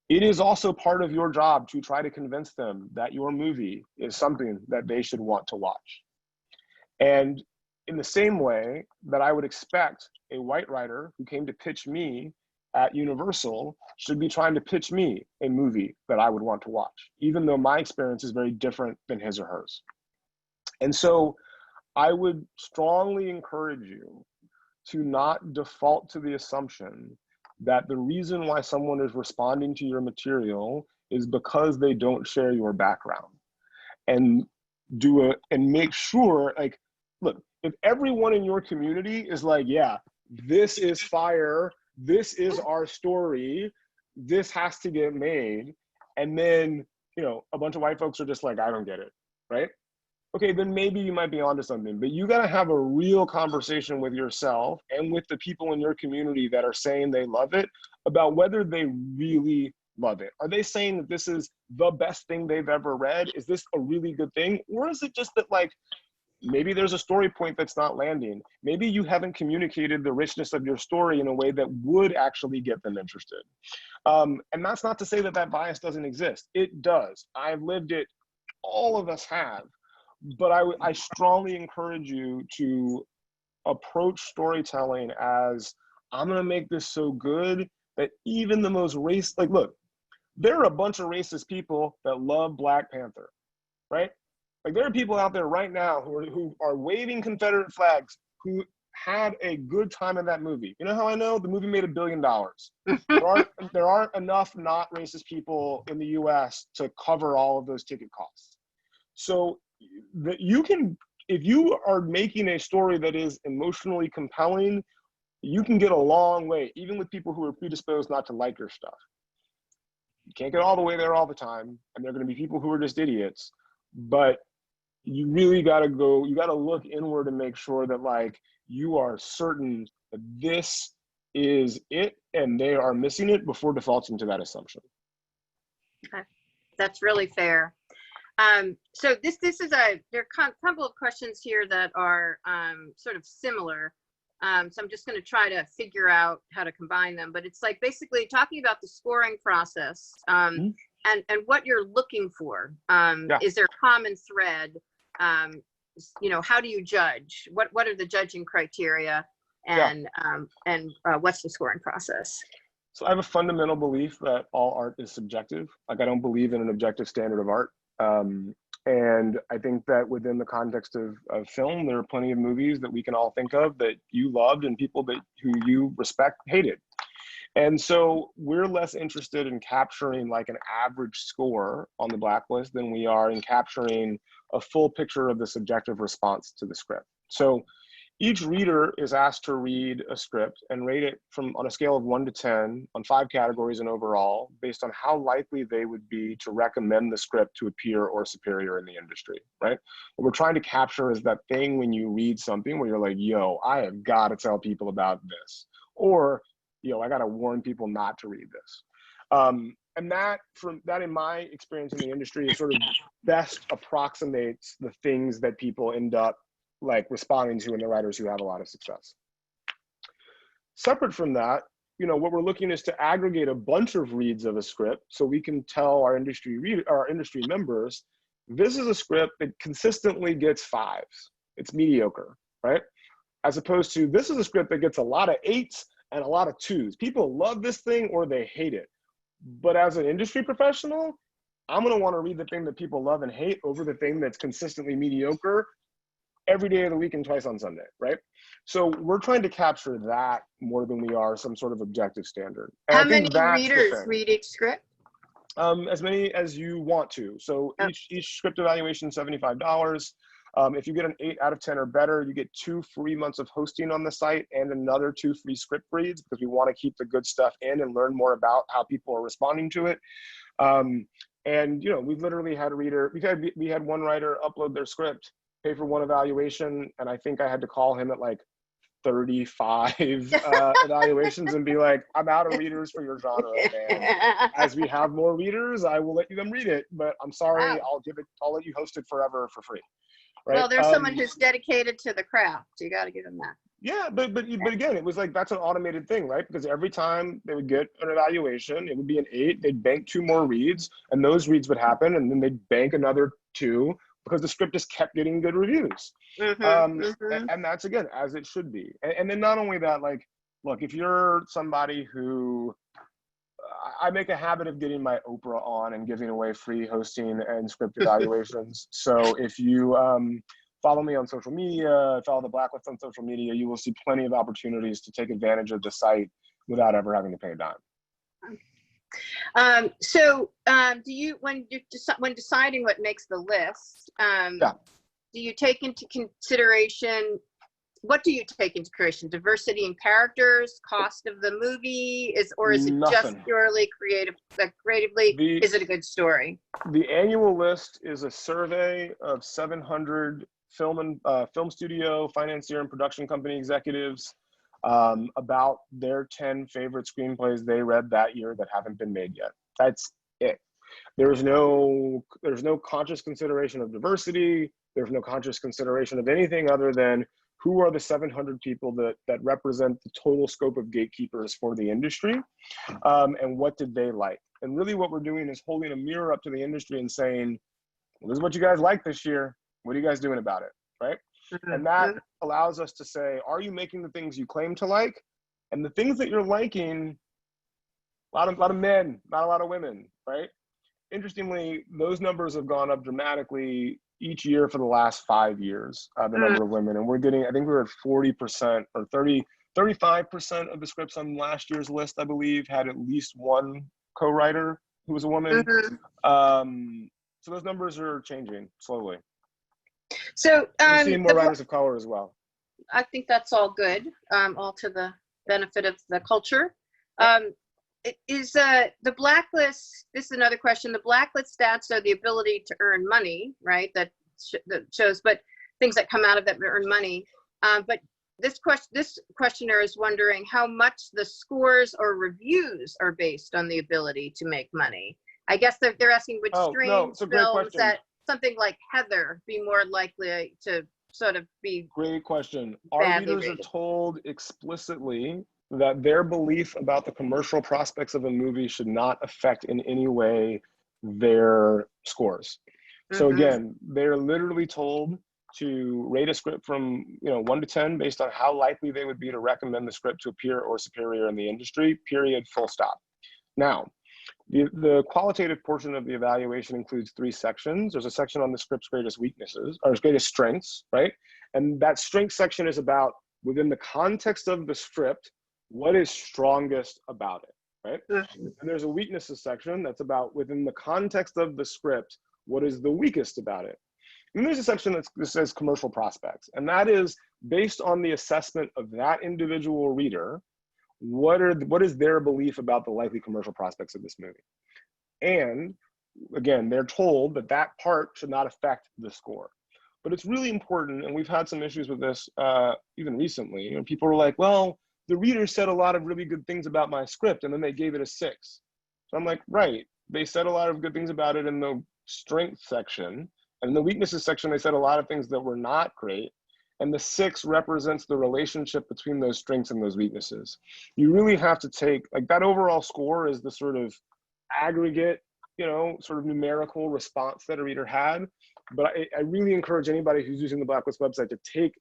It is also part of your job to try to convince them that your movie is something that they should want to watch. And in the same way that I would expect a white writer who came to pitch me at Universal should be trying to pitch me a movie that I would want to watch, even though my experience is very different than his or hers. And so I would strongly encourage you to not default to the assumption that the reason why someone is responding to your material is because they don't share your background. And make sure, like, look, if everyone in your community is like, yeah, this is fire, this is our story, this has to get made, and then, a bunch of white folks are just like, I don't get it, right? Okay, then maybe you might be onto something, but you got to have a real conversation with yourself and with the people in your community that are saying they love it about whether they really love it. Are they saying that this is the best thing they've ever read? Is this a really good thing? Or is it just that, like, maybe there's a story point that's not landing? Maybe you haven't communicated the richness of your story in a way that would actually get them interested. And that's not to say that bias doesn't exist. It does. I've lived it. All of us have. But I strongly encourage you to approach storytelling as, I'm going to make this so good that even the most look, there are a bunch of racist people that love Black Panther, right? Like, there are people out there right now who are waving Confederate flags who had a good time in that movie. You know how I know? The movie made $1 billion. There aren't enough not racist people in the US to cover all of those ticket costs. So that you can, if you are making a story that is emotionally compelling, you can get a long way, even with people who are predisposed not to like your stuff. You can't get all the way there all the time, and there are going to be people who are just idiots, but you really got to look inward and make sure that, like, you are certain that this is it and they are missing it before defaulting to that assumption. Okay. That's really fair. So this is there are a couple of questions here that are sort of similar. So I'm just going to try to figure out how to combine them. But it's like basically talking about the scoring process and what you're looking for. Is there a common thread? You know, how do you judge? What are the judging criteria? And what's the scoring process? So I have a fundamental belief that all art is subjective. Like, I don't believe in an objective standard of art. And I think that within the context of film, there are plenty of movies that we can all think of that you loved and people who you respect hated. And so we're less interested in capturing like an average score on the Blacklist than we are in capturing a full picture of the subjective response to the script. So each reader is asked to read a script and rate it on a scale of 1 to 10 on 5 categories and overall, based on how likely they would be to recommend the script to a peer or superior in the industry, right? What we're trying to capture is that thing when you read something where you're like, yo, I have got to tell people about this. Or, yo, I got to warn people not to read this. And that in my experience in the industry is sort of best approximates the things that people end up like responding to, and the writers who have a lot of success. Separate from that, you know, what we're looking is to aggregate a bunch of reads of a script so we can tell our industry members, this is a script that consistently gets 5s. It's mediocre, right? As opposed to, this is a script that gets a lot of 8s and a lot of 2s. People love this thing or they hate it. But as an industry professional, I'm gonna wanna read the thing that people love and hate over the thing that's consistently mediocre every day of the week and twice on Sunday, right? So we're trying to capture that more than we are some sort of objective standard. And how many readers read each script? As many as you want to. So each script evaluation is $75. If you get an 8 out of 10 or better, you get 2 free months of hosting on the site and another 2 free script reads, because we want to keep the good stuff in and learn more about how people are responding to it. And you know, we've literally had a reader, we had one writer upload their script, pay for 1 evaluation, and I think I had to call him at like 35 evaluations and be like, I'm out of readers for your genre, man. As we have more readers, I will let them read it, but I'm sorry, wow. I'll let you host it forever for free. Right? Well, there's someone who's dedicated to the craft. You got to give them that. Yeah, but again, it was like, that's an automated thing, right? Because every time they would get an evaluation, it would be an 8, they'd bank 2 more reads, and those reads would happen, and then they'd bank another 2, because the script just kept getting good reviews. And that's, again, as it should be. And then not only that, like, look, if you're somebody who, I make a habit of getting my Oprah on and giving away free hosting and script evaluations. So if you follow me on social media, follow the Blacklist on social media, you will see plenty of opportunities to take advantage of the site without ever having to pay a dime. Do you, when deciding what makes the list, do you take into consideration, what do you take into consideration? Diversity in characters, cost of the movie, or is it just purely creatively, is it a good story? The annual list is a survey of 700 film studio, financier, and production company executives about their 10 favorite screenplays they read that year that haven't been made yet. That's it. There's no conscious consideration of diversity. There's no conscious consideration of anything other than who are the 700 people that represent the total scope of gatekeepers for the industry, and what did they like? And really what we're doing is holding a mirror up to the industry and saying, well, this is what you guys like this year. What are you guys doing about it, right? And that allows us to say, are you making the things you claim to like? And the things that you're liking, a lot of men, not a lot of women, right? Interestingly, those numbers have gone up dramatically each year for the last 5 years, the number of women. And we're getting, I think we were at 40% or 35% of the scripts on last year's list, I believe, had at least one co-writer who was a woman. So those numbers are changing slowly. So we're seeing more writers of color as well. I think that's all good, all to the benefit of the culture. Is the Blacklist, this is another question, the Blacklist stats are the ability to earn money, right? That shows, but things that come out of that earn money. But this questioner is wondering how much the scores or reviews are based on the ability to make money. I guess they're asking which streams, films that something like Heather be more likely to sort of be Great question. Our badly readers are rated? told explicitly that their belief about the commercial prospects of a movie should not affect in any way their scores. So again, they're literally told to rate a script from 1 to 10 based on how likely they would be to recommend the script to a peer or superior in the industry, period, full stop. Now, the qualitative portion of the evaluation includes 3 sections. There's a section on the script's greatest weaknesses, or its greatest strengths, right? And that strength section is about, within the context of the script, what is strongest about it, right? And there's a weaknesses section that's about, within the context of the script, what is the weakest about it. And there's a section that says commercial prospects, and that is based on the assessment of that individual reader. What is their belief about the likely commercial prospects of this movie? And again, they're told that that part should not affect the score. But it's really important, and we've had some issues with this even recently. People are like, well, the reader said a lot of really good things about my script, and then they gave it a 6. So I'm like, right, they said a lot of good things about it in the strength section, and in the weaknesses section, they said a lot of things that were not great. And the 6 represents the relationship between those strengths and those weaknesses. You really have to take, like, that overall score is the sort of aggregate, sort of numerical response that a reader had. But I really encourage anybody who's using the Blacklist website to take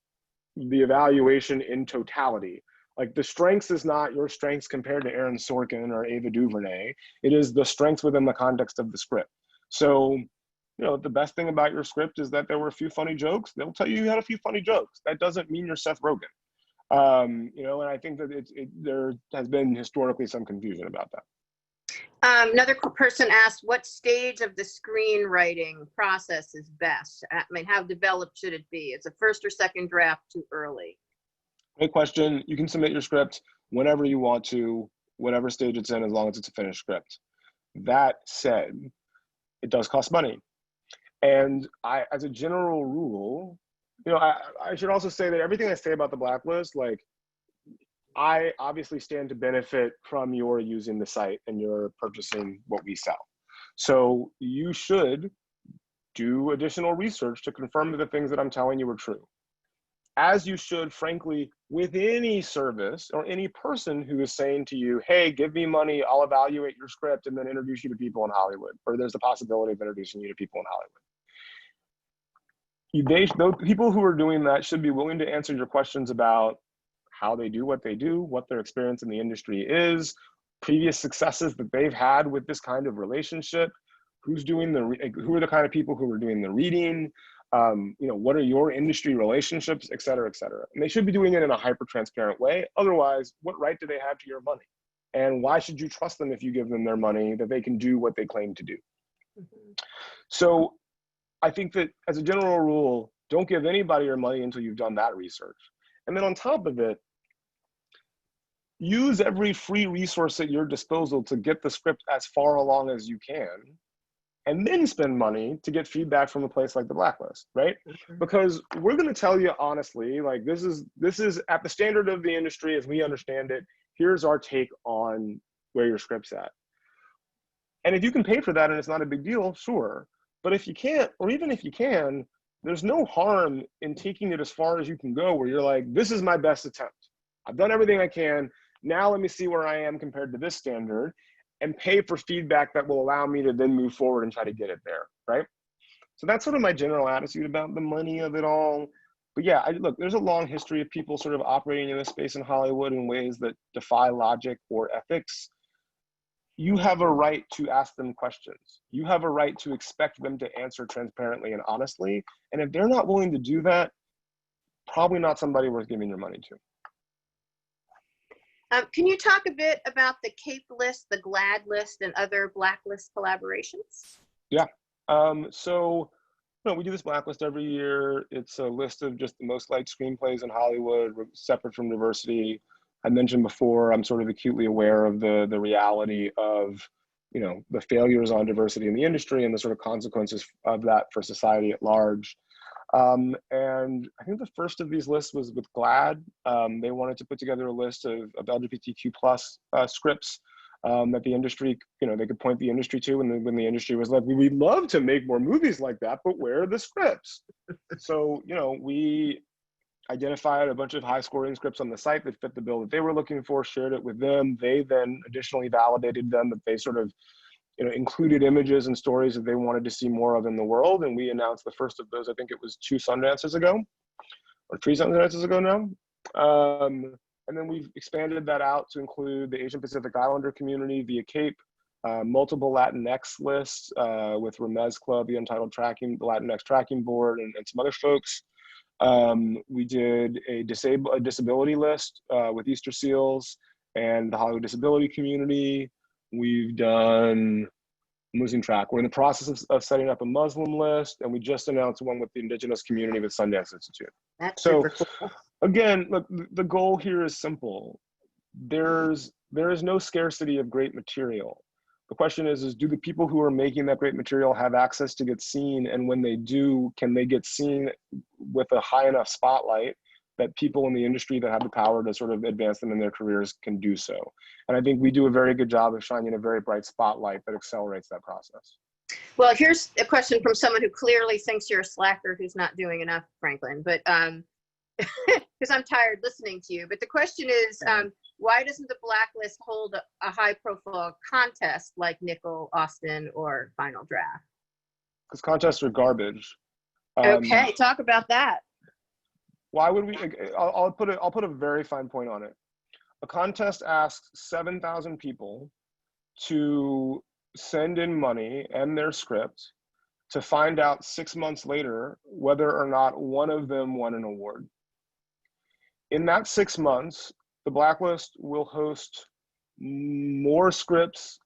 the evaluation in totality. Like, the strengths is not your strengths compared to Aaron Sorkin or Ava DuVernay. It is the strengths within the context of the script. So, the best thing about your script is that there were a few funny jokes. They'll tell you had a few funny jokes. That doesn't mean you're Seth Rogen. And I think that there has been historically some confusion about that. Another person asked, what stage of the screenwriting process is best? I mean, how developed should it be? Is a first or second draft too early? Great question. You can submit your script whenever you want to, whatever stage it's in, as long as it's a finished script. That said, it does cost money. And as a general rule, I should also say that everything I say about the Blacklist, like, I obviously stand to benefit from your using the site and your purchasing what we sell. So you should do additional research to confirm that the things that I'm telling you are true. As you should, frankly, with any service or any person who is saying to you, hey, give me money, I'll evaluate your script and then introduce you to people in Hollywood, or there's the possibility of introducing you to people in Hollywood. Those people who are doing that should be willing to answer your questions about how they do what they do, what their experience in the industry is, previous successes that they've had with this kind of relationship, who are the kind of people who are doing the reading, what are your industry relationships, et cetera, et cetera. And they should be doing it in a hyper-transparent way. Otherwise, what right do they have to your money? And why should you trust them if you give them their money that they can do what they claim to do? So I think that as a general rule, don't give anybody your money until you've done that research. And then on top of it, use every free resource at your disposal to get the script as far along as you can, and then spend money to get feedback from a place like the Blacklist, right? Because we're going to tell you honestly, like, this is at the standard of the industry as we understand it. Here's our take on where your script's at. And if you can pay for that and it's not a big deal, sure. But if you can't, or even if you can, there's no harm in taking it as far as you can go, where you're like, this is my best attempt. I've done everything I can. Now let me see where I am compared to this standard, and pay for feedback that will allow me to then move forward and try to get it there, right? So that's sort of my general attitude about the money of it all. But yeah, look, there's a long history of people sort of operating in this space in Hollywood in ways that defy logic or ethics. You have a right to ask them questions. You have a right to expect them to answer transparently and honestly. And if they're not willing to do that, probably not somebody worth giving your money to. Can you talk a bit about the Cape List, the Glad List, and other Blacklist collaborations? Yeah. So we do this Blacklist every year. It's a list of just the most liked screenplays in Hollywood, separate from diversity. I mentioned before, I'm sort of acutely aware of the reality of, the failures on diversity in the industry and the sort of consequences of that for society at large. And I think the first of these lists was with GLAAD. They wanted to put together a list of LGBTQ plus scripts that the industry, they could point the industry to when the industry was like, we'd love to make more movies like that, but where are the scripts? So, we identified a bunch of high scoring scripts on the site that fit the bill that they were looking for, shared it with them. They then additionally validated them that they sort of, included images and stories that they wanted to see more of in the world. And we announced the first of those, I think it was 2 Sundances ago, or 3 Sundances ago now. And then we've expanded that out to include the Asian Pacific Islander community via CAPE, multiple Latinx lists with Ramez Club, the Untitled Tracking, the Latinx Tracking Board, and some other folks. We did a disability list with Easter Seals and the Hollywood disability community. We've done, I'm losing track. We're in the process of setting up a Muslim list, and we just announced one with the Indigenous community with Sundance Institute. That's So, super cool. again, look, the goal here is simple. There is no scarcity of great material. The question is do the people who are making that great material have access to get seen? And when they do, can they get seen with a high enough spotlight that people in the industry that have the power to sort of advance them in their careers can do so? And I think we do a very good job of shining a very bright spotlight that accelerates that process. Well, here's a question from someone who clearly thinks you're a slacker who's not doing enough, Franklin, but because I'm tired listening to you. But the question is, why doesn't the Blacklist hold a high-profile contest like Nickel, Austin, or Final Draft? Because contests are garbage. Okay, talk about that. Why would we? I'll put a very fine point on it. A contest asks 7,000 people to send in money and their script to find out 6 months later whether or not one of them won an award. In that 6 months, the Blacklist will host more scripts.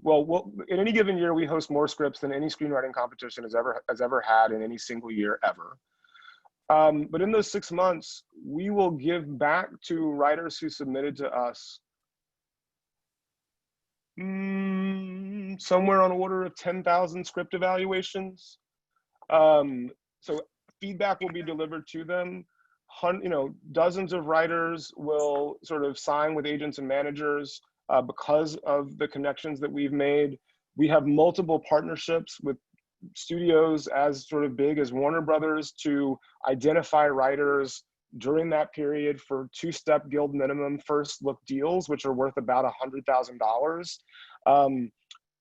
Well, in any given year, we host more scripts than any screenwriting competition has ever had in any single year ever. But in those 6 months, we will give back to writers who submitted to us somewhere on the order of 10,000 script evaluations. So feedback will be delivered to them. Dozens of writers will sort of sign with agents and managers because of the connections that we've made. We have multiple partnerships with studios as sort of big as Warner Brothers to identify writers during that period for 2-step guild minimum first look deals, which are worth about $100,000.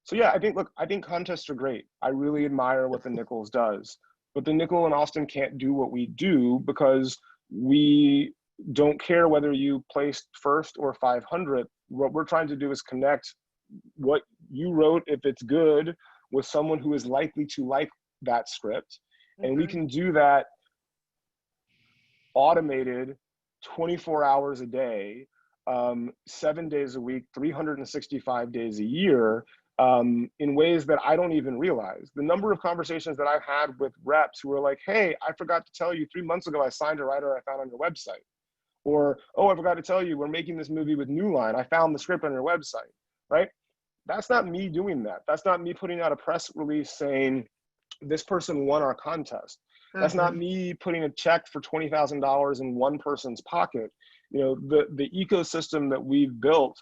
So yeah, I think contests are great. I really admire what the Nichols does, but the Nickel and Austin can't do what we do because we don't care whether you placed first or 500. What we're trying to do is connect what you wrote, if it's good, with someone who is likely to like that script. And we can do that automated 24 hours a day, 7 days a week, 365 days a year, in ways that I don't even realize. The number of conversations that I've had with reps who are like, hey, I forgot to tell you 3 months ago I signed a writer I found on your website. Or, oh, I forgot to tell you we're making this movie with New Line. I found the script on your website, right? That's not me doing that. That's not me putting out a press release saying this person won our contest. That's not me putting a check for $20,000 in one person's pocket. The ecosystem that we've built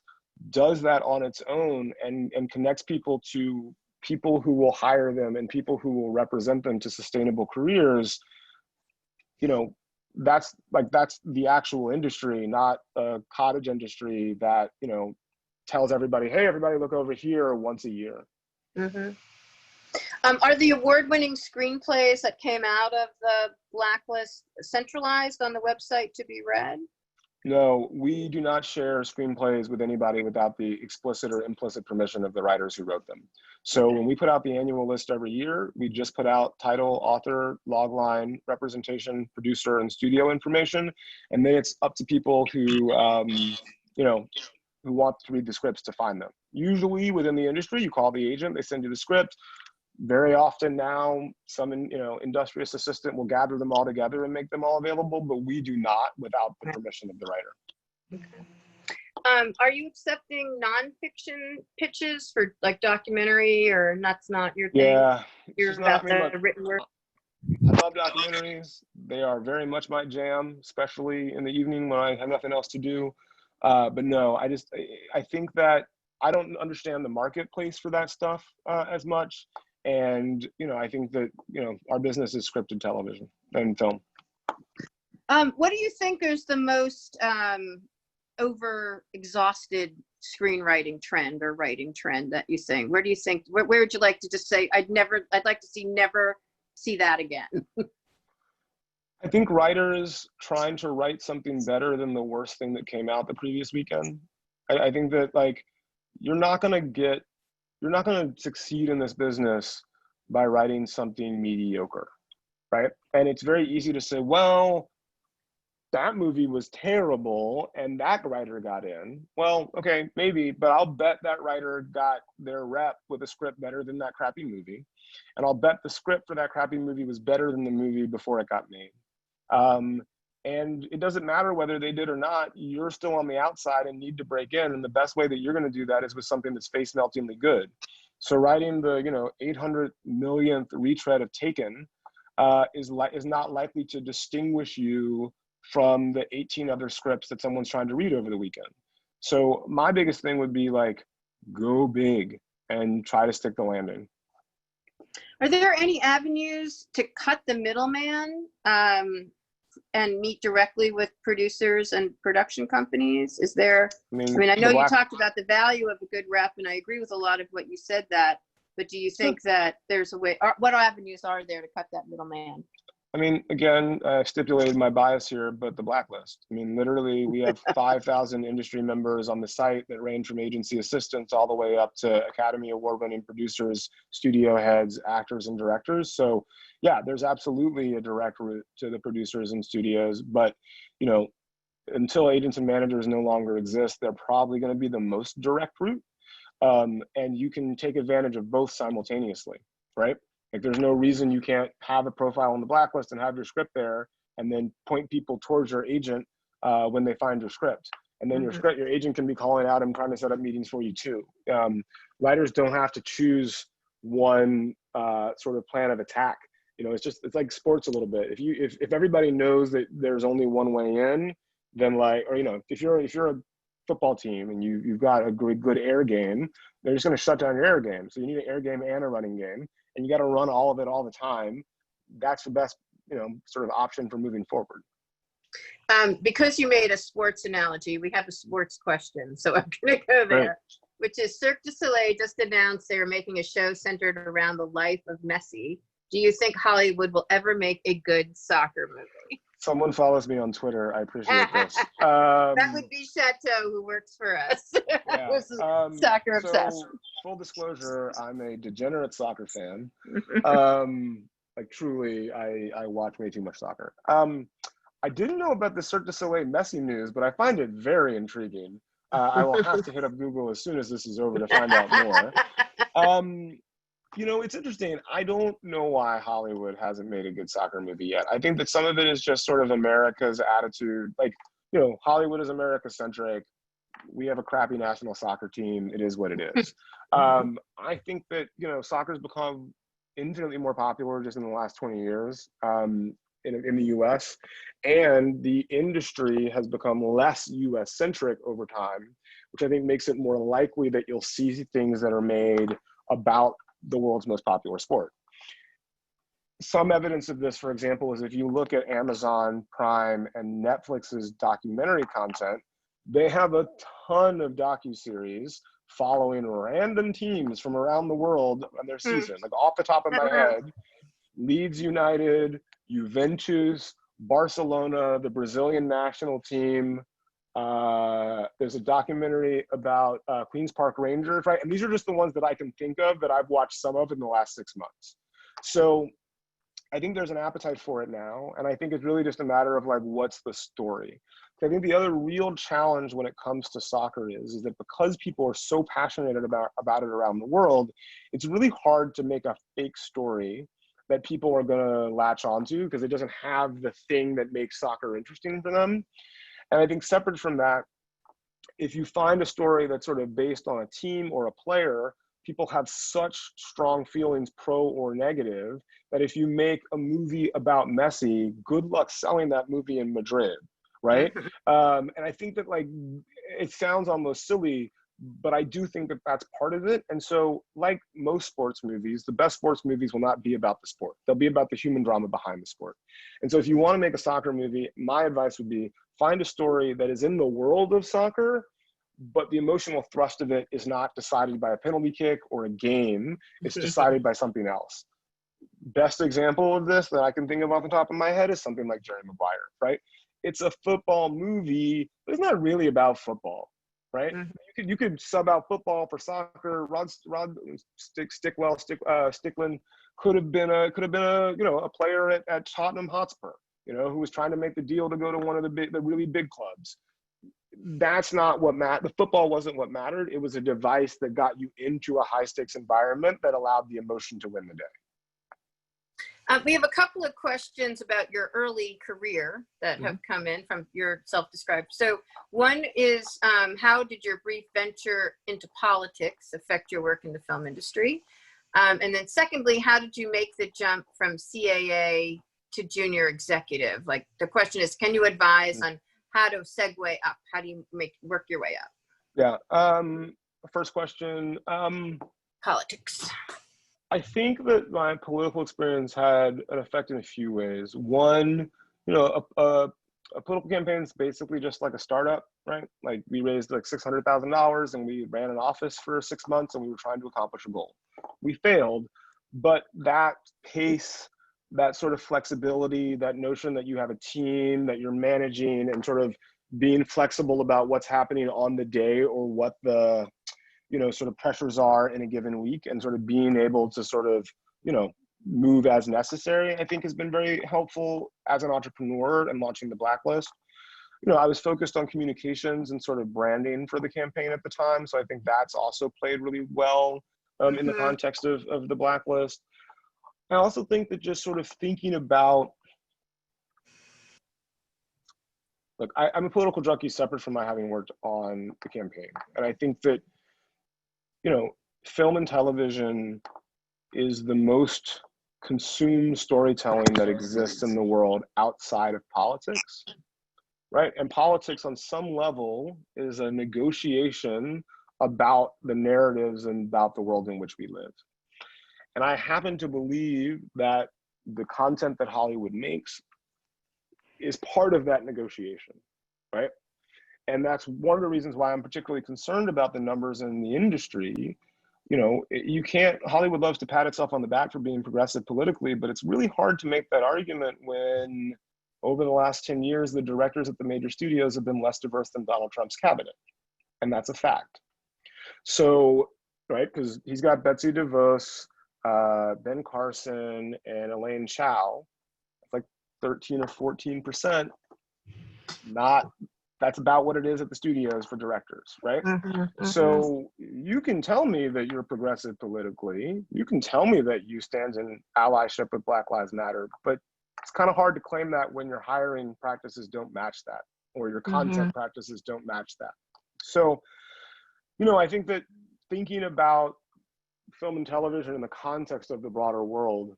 does that on its own and connects people to people who will hire them and people who will represent them to sustainable careers. That's the actual industry, not a cottage industry that, tells everybody, hey, everybody look over here once a year. Are the award-winning screenplays that came out of the Blacklist centralized on the website to be read? No, we do not share screenplays with anybody without the explicit or implicit permission of the writers who wrote them. So when we put out the annual list every year, we just put out title, author, logline, representation, producer, and studio information. And then it's up to people who, who want to read the scripts to find them. Usually within the industry, you call the agent, they send you the script. Very often now, some industrious assistant will gather them all together and make them all available, but we do not without the permission of the writer. Are you accepting nonfiction pitches for like documentary, or that's not your thing? Yeah, you're about the written word. I love documentaries. They are very much my jam, especially in the evening when I have nothing else to do. But no, I think that I don't understand the marketplace for that stuff as much. And, I think that, our business is scripted television and film. What do you think is the most over exhausted screenwriting trend or writing trend that you think? Where do you think, where would you like to just say, I'd like to never see that again? I think writers trying to write something better than the worst thing that came out the previous weekend. I think that like, you're not going to succeed in this business by writing something mediocre, right? And it's very easy to say, well, that movie was terrible and that writer got in. Well, okay, maybe, but I'll bet that writer got their rep with a script better than that crappy movie. And I'll bet the script for that crappy movie was better than the movie before it got made. And it doesn't matter whether they did or not, you're still on the outside and need to break in. And the best way that you're going to do that is with something that's face meltingly good. So writing the 800 millionth retread of Taken is not likely to distinguish you from the 18 other scripts that someone's trying to read over the weekend. So my biggest thing would be like, go big and try to stick the landing. Are there any avenues to cut the middleman and meet directly with producers and production companies? Is there, I mean, I know you talked about the value of a good rep, and I agree with a lot of what you said but do you think that there's a way, what avenues are there to cut that middleman? I mean, again, I stipulated my bias here, but the Blacklist. I mean, literally, we have 5,000 industry members on the site that range from agency assistants all the way up to Academy Award-winning producers, studio heads, actors, and directors. So, yeah, there's absolutely a direct route to the producers and studios. But, until agents and managers no longer exist, they're probably going to be the most direct route. And you can take advantage of both simultaneously, right? Like there's no reason you can't have a profile on the Blacklist and have your script there and then point people towards your agent when they find your script. And then your agent can be calling out and trying to set up meetings for you too. Writers don't have to choose one sort of plan of attack. It's like sports a little bit. If everybody knows that there's only one way in, then if you're a football team and you've got a good air game, they're just going to shut down your air game. So you need an air game and a running game. And you got to run all of it all the time. That's the best, sort of option for moving forward. Because you made a sports analogy, we have a sports question. So I'm going to go there, right. Which is Cirque du Soleil just announced they're making a show centered around the life of Messi. Do you think Hollywood will ever make a good soccer movie? Someone follows me on Twitter. I appreciate this. That would be Chateau, who works for us. Yeah. Soccer obsessed. Full disclosure, I'm a degenerate soccer fan. Truly, I watch way too much soccer. I didn't know about the Cirque du Soleil Messi news, but I find it very intriguing. I will have to hit up Google as soon as this is over to find out more. It's interesting. I don't know why Hollywood hasn't made a good soccer movie yet. I think that some of it is just sort of America's attitude. Hollywood is America-centric. We have a crappy national soccer team. It is what it is. I think that, soccer's become infinitely more popular just in the last 20 years in the US. And the industry has become less US-centric over time, which I think makes it more likely that you'll see things that are made about the world's most popular sport. Some evidence of this, for example, is if you look at Amazon Prime and Netflix's documentary content, they have a ton of docuseries following random teams from around the world on their season. Like off the top of my head, Leeds United, Juventus, Barcelona, the Brazilian national team. There's a documentary about Queen's Park Rangers, right? And these are just the ones that I can think of that I've watched some of in the last 6 months. So I think there's an appetite for it now. And I think it's really just a matter of what's the story? I think the other real challenge when it comes to soccer is that because people are so passionate about it around the world, it's really hard to make a fake story that people are going to latch onto because it doesn't have the thing that makes soccer interesting for them. And I think separate from that, if you find a story that's sort of based on a team or a player, people have such strong feelings, pro or negative, that if you make a movie about Messi, good luck selling that movie in Madrid, right? And I think that it sounds almost silly, but I do think that that's part of it. And so, like most sports movies, the best sports movies will not be about the sport. They'll be about the human drama behind the sport. And so if you want to make a soccer movie, my advice would be find a story that is in the world of soccer, but the emotional thrust of it is not decided by a penalty kick or a game. It's decided by something else. Best example of this that I can think of off the top of my head is something like Jerry Maguire, right? It's a football movie, but it's not really about football, right? You could sub out football for soccer. Stickland could have been a a player at Tottenham Hotspur, who was trying to make the deal to go to one of the really big clubs. That's not what mattered. The football wasn't what mattered. It was a device that got you into a high stakes environment that allowed the emotion to win the day. We have a couple of questions about your early career that have come in from your self-described. So one is, how did your brief venture into politics affect your work in the film industry? And then secondly, how did you make the jump from CAA to junior executive? Like the question is, can you advise on how to segue up? How do you work your way up? Yeah. First question. Politics. I think that my political experience had an effect in a few ways. One, a political campaign is basically just like a startup, right? Like we raised like $600,000 and we ran an office for 6 months and we were trying to accomplish a goal. We failed, but that pace, that sort of flexibility, that notion that you have a team that you're managing and sort of being flexible about what's happening on the day or what the sort of pressures are in a given week and sort of being able to sort of, move as necessary, I think has been very helpful as an entrepreneur and launching the Blacklist. I was focused on communications and sort of branding for the campaign at the time. So I think that's also played really well in the context of the Blacklist. I also think that just sort of thinking about, look, I'm a political junkie separate from my having worked on the campaign. And I think that, film and television is the most consumed storytelling that exists in the world outside of politics, right? And politics on some level is a negotiation about the narratives and about the world in which we live. And I happen to believe that the content that Hollywood makes is part of that negotiation, right? And that's one of the reasons why I'm particularly concerned about the numbers in the industry. Hollywood loves to pat itself on the back for being progressive politically, but it's really hard to make that argument when over the last 10 years, the directors at the major studios have been less diverse than Donald Trump's cabinet. And that's a fact. So, right, because he's got Betsy DeVos, Ben Carson, and Elaine Chao. It's like 13 or 14%. That's about what it is at the studios for directors, right? So you can tell me that you're progressive politically. You can tell me that you stand in allyship with Black Lives Matter, but it's kind of hard to claim that when your hiring practices don't match that or your content practices don't match that. So, I think that thinking about film and television in the context of the broader world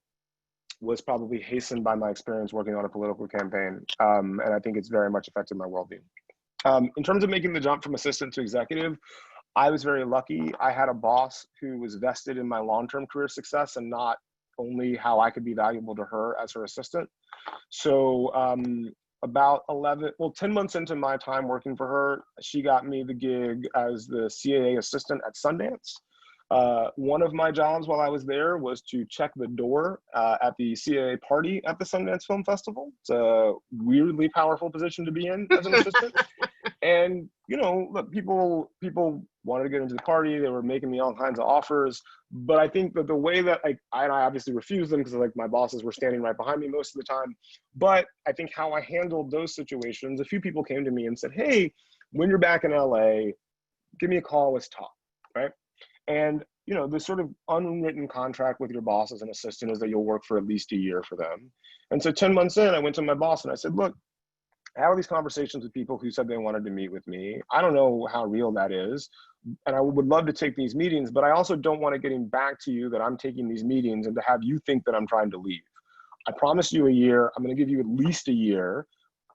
was probably hastened by my experience working on a political campaign. And I think it's very much affected my worldview. In terms of making the jump from assistant to executive, I was very lucky. I had a boss who was vested in my long-term career success and not only how I could be valuable to her as her assistant. So about 10 months into my time working for her, she got me the gig as the CAA assistant at Sundance. One of my jobs while I was there was to check the door at the CAA party at the Sundance Film Festival. It's a weirdly powerful position to be in as an assistant. And, look, people wanted to get into the party. They were making me all kinds of offers. But I think that the way that I obviously refused them because my bosses were standing right behind me most of the time. But I think how I handled those situations, a few people came to me and said, hey, when you're back in LA, give me a call, let's talk, right? And, the sort of unwritten contract with your boss as an assistant is that you'll work for at least a year for them. And so 10 months in, I went to my boss and I said, look, I have these conversations with people who said they wanted to meet with me. I don't know how real that is. And I would love to take these meetings, but I also don't want to getting back to you that I'm taking these meetings and to have you think that I'm trying to leave. I promised you a year. I'm going to give you at least a year.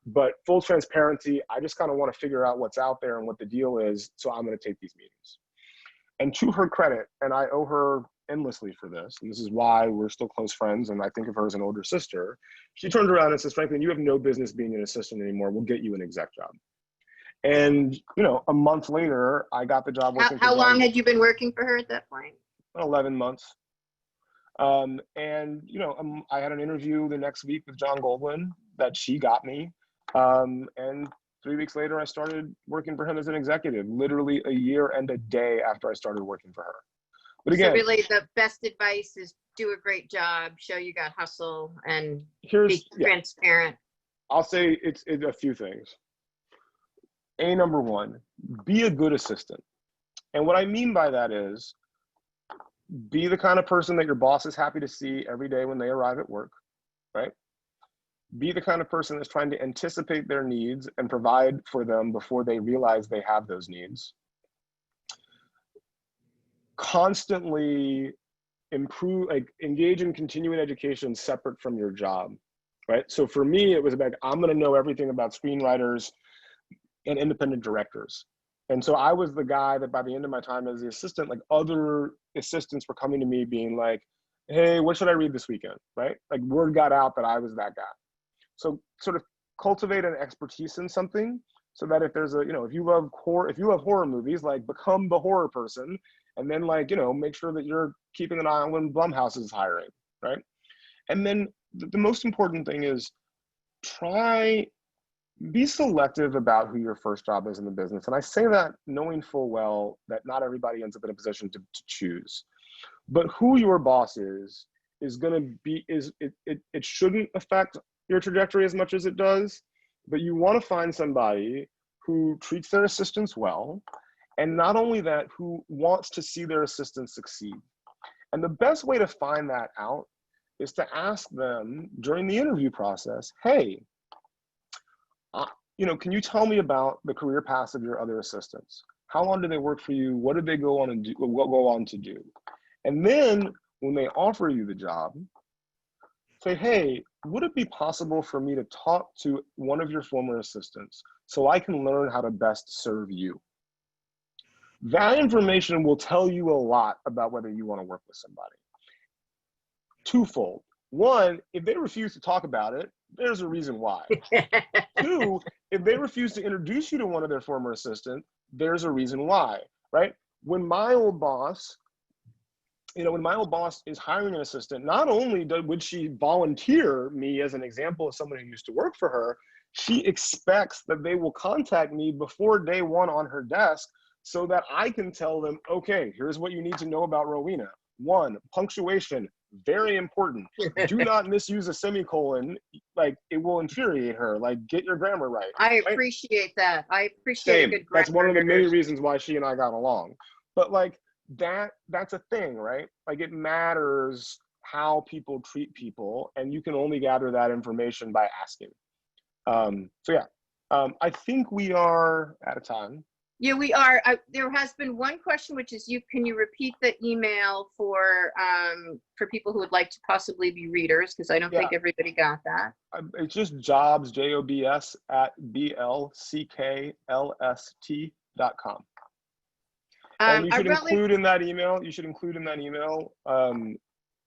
But full transparency, I just kind of want to figure out what's out there and what the deal is. So I'm going to take these meetings. And to her credit, and I owe her endlessly for this, and this is why we're still close friends, and I think of her as an older sister, she turned around and says, Franklin, you have no business being an assistant anymore. We'll get you an exec job. And, you know, a month later, I got the job working for How long John. had you been working for her at that point? 11 months. And, you know, I had an interview the next week with John Goldwyn that she got me. And 3 weeks later, I started working for him as an executive, literally a year and a day after I started working for her. But again, so really the best advice is do a great job, show you got hustle, and be transparent. I'll say it's a few things. Number one, be a good assistant. And what I mean by that is, be the kind of person that your boss is happy to see every day when they arrive at work, right? Be the kind of person that's trying to anticipate their needs and provide for them before they realize they have those needs. Constantly improve, like engage in continuing education separate from your job, right? So for me, it was about, I'm going to know everything about screenwriters and independent directors. And so I was the guy that by the end of my time as the assistant, like other assistants were coming to me being like, hey, what should I read this weekend, right? Like word got out that I was that guy. So sort of cultivate an expertise in something so that if there's a, you know, if you love horror movies, like become the horror person, and then like, you know, make sure that you're keeping an eye on when Blumhouse is hiring, right? And then the most important thing is be selective about who your first job is in the business. And I say that knowing full well that not everybody ends up in a position to choose. But who your boss is going to be, it shouldn't affect your trajectory as much as it does. But you want to find somebody who treats their assistants well. And not only that, who wants to see their assistants succeed. And the best way to find that out is to ask them during the interview process, hey, you know, can you tell me about the career paths of your other assistants? How long did they work for you? What did they go on and do? What go on to do? And then when they offer you the job, say, hey, would it be possible for me to talk to one of your former assistants so I can learn how to best serve you? That information will tell you a lot about whether you want to work with somebody. Twofold. One, if they refuse to talk about it, there's a reason why. Two, if they refuse to introduce you to one of their former assistants, there's a reason why, right? When my old boss is hiring an assistant, not only would she volunteer me as an example of someone who used to work for her, she expects that they will contact me before day one on her desk so that I can tell them, okay, here's what you need to know about Rowena. 1, punctuation, very important. Do not misuse a semicolon. Like, it will infuriate her. Like, get your grammar right. I appreciate that. I appreciate a good grammar. That's one of the many reasons why she and I got along. But like, that's a thing, right? Like, it matters how people treat people, and you can only gather that information by asking. I think we are out of time. Yeah, we are. There has been one question, which is, can you repeat the email for people who would like to possibly be readers? Because I don't think everybody got that. It's just jobs, JOBS, at blcklst.com. And you should include in that email,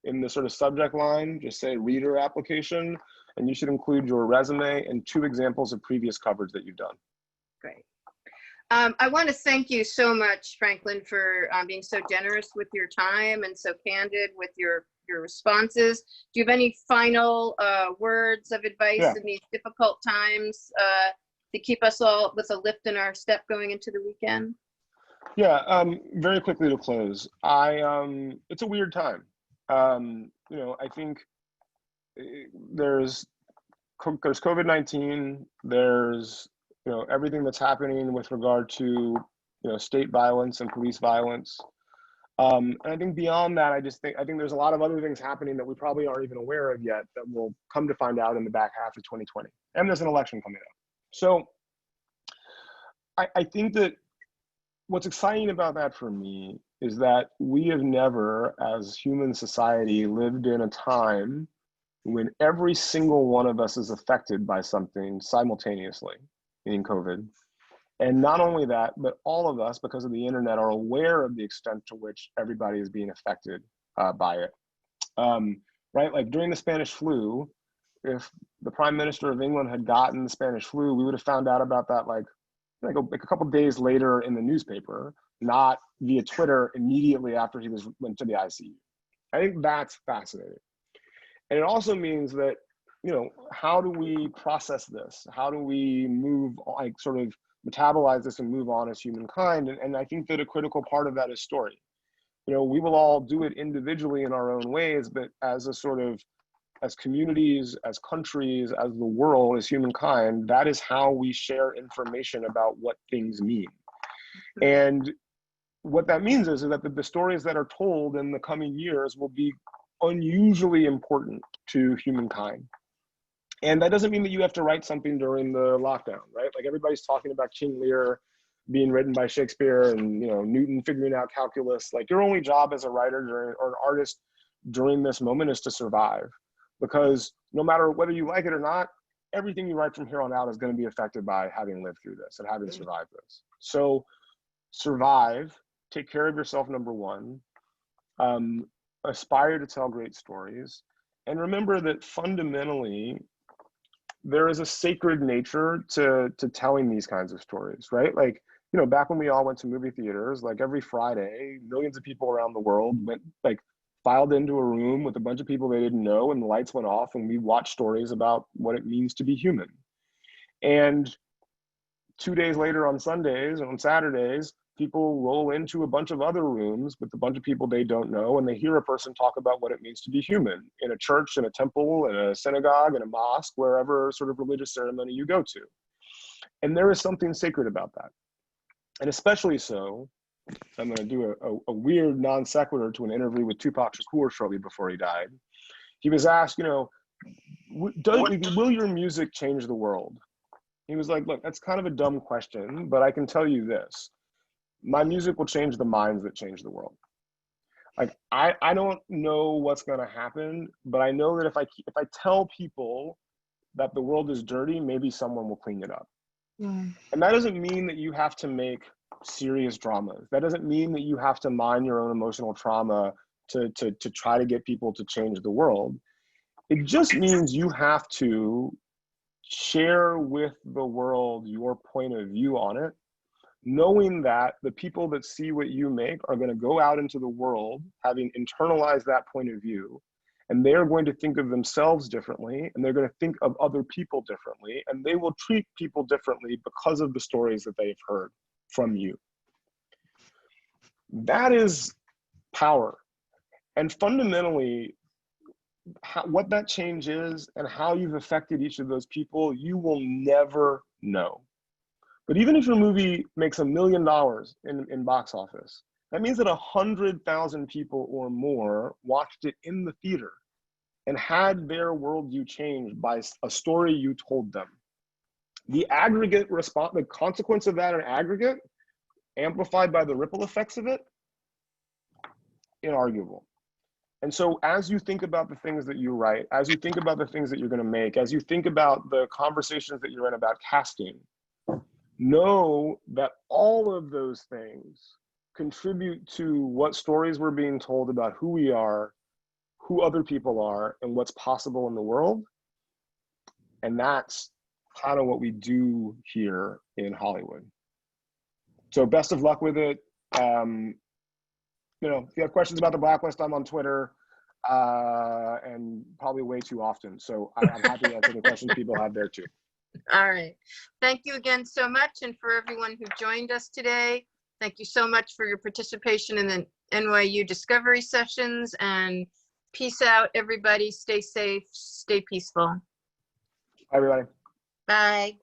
in the sort of subject line, just say reader application, and you should include your resume and 2 examples of previous coverage that you've done. Great. I want to thank you so much, Franklin, for being so generous with your time and so candid with your responses. Do you have any final words of advice in these difficult times to keep us all with a lift in our step going into the weekend? Yeah, very quickly to close. It's a weird time. You know, I think there's COVID-19, there's, you know, everything that's happening with regard to, you know, state violence and police violence. And I think beyond that, I think there's a lot of other things happening that we probably aren't even aware of yet that we'll come to find out in the back half of 2020. And there's an election coming up. So I think that what's exciting about that for me is that we have never, as human society, lived in a time when every single one of us is affected by something simultaneously, meaning COVID. And not only that, but all of us, because of the internet, are aware of the extent to which everybody is being affected by it. Right? Like during the Spanish flu, if the Prime Minister of England had gotten the Spanish flu, we would have found out about that like a couple days later in the newspaper, not via Twitter immediately after he went to the ICU. I think that's fascinating. And it also means that, you know, how do we process this? How do we move, like sort of metabolize this and move on as humankind? And I think that a critical part of that is story. You know, we will all do it individually in our own ways, but as a sort of, as communities, as countries, as the world, as humankind, that is how we share information about what things mean. And what that means is that the stories that are told in the coming years will be unusually important to humankind. And that doesn't mean that you have to write something during the lockdown, right? Like everybody's talking about King Lear being written by Shakespeare and, you know, Newton figuring out calculus. Like your only job as a writer or an artist during this moment is to survive, because no matter whether you like it or not, everything you write from here on out is going to be affected by having lived through this and having survived this. So survive, take care of yourself, number one, aspire to tell great stories, and remember that fundamentally there is a sacred nature to telling these kinds of stories, right? Like, you know, back when we all went to movie theaters, like every Friday, millions of people around the world filed into a room with a bunch of people they didn't know, and the lights went off, and we watched stories about what it means to be human. And 2 days later on Sundays and on Saturdays, people roll into a bunch of other rooms with a bunch of people they don't know, and they hear a person talk about what it means to be human in a church, in a temple, in a synagogue, in a mosque, wherever sort of religious ceremony you go to. And there is something sacred about that. And especially so, I'm going to do a weird non sequitur to an interview with Tupac Shakur shortly before he died. He was asked, you know, will your music change the world? He was like, look, that's kind of a dumb question, but I can tell you this. My music will change the minds that change the world. Like, I don't know what's going to happen, but I know that if I tell people that the world is dirty, maybe someone will clean it up. And that doesn't mean that you have to make serious dramas. That doesn't mean that you have to mine your own emotional trauma to try to get people to change the world. It just means you have to share with the world your point of view on it, knowing that the people that see what you make are going to go out into the world having internalized that point of view, and they're going to think of themselves differently, and they're going to think of other people differently, and they will treat people differently because of the stories that they've heard from you. That is power. And fundamentally, what that change is and how you've affected each of those people, you will never know. But even if your movie makes $1 million in box office, that means that 100,000 people or more watched it in the theater and had their worldview changed by a story you told them. The aggregate response, the consequence of that in aggregate, amplified by the ripple effects of it, inarguable. And so as you think about the things that you write, as you think about the things that you're going to make, as you think about the conversations that you're in about casting, know that all of those things contribute to what stories we're being told about who we are, who other people are, and what's possible in the world. And that's kind of what we do here in Hollywood. So best of luck with it. You know, if you have questions about the Blacklist, I'm on Twitter and probably way too often. So I'm happy to answer the questions people have there too. All right. Thank you again so much. And for everyone who joined us today, thank you so much for your participation in the NYU Discovery Sessions, and peace out, everybody. Stay safe, stay peaceful. Bye, everybody. Bye.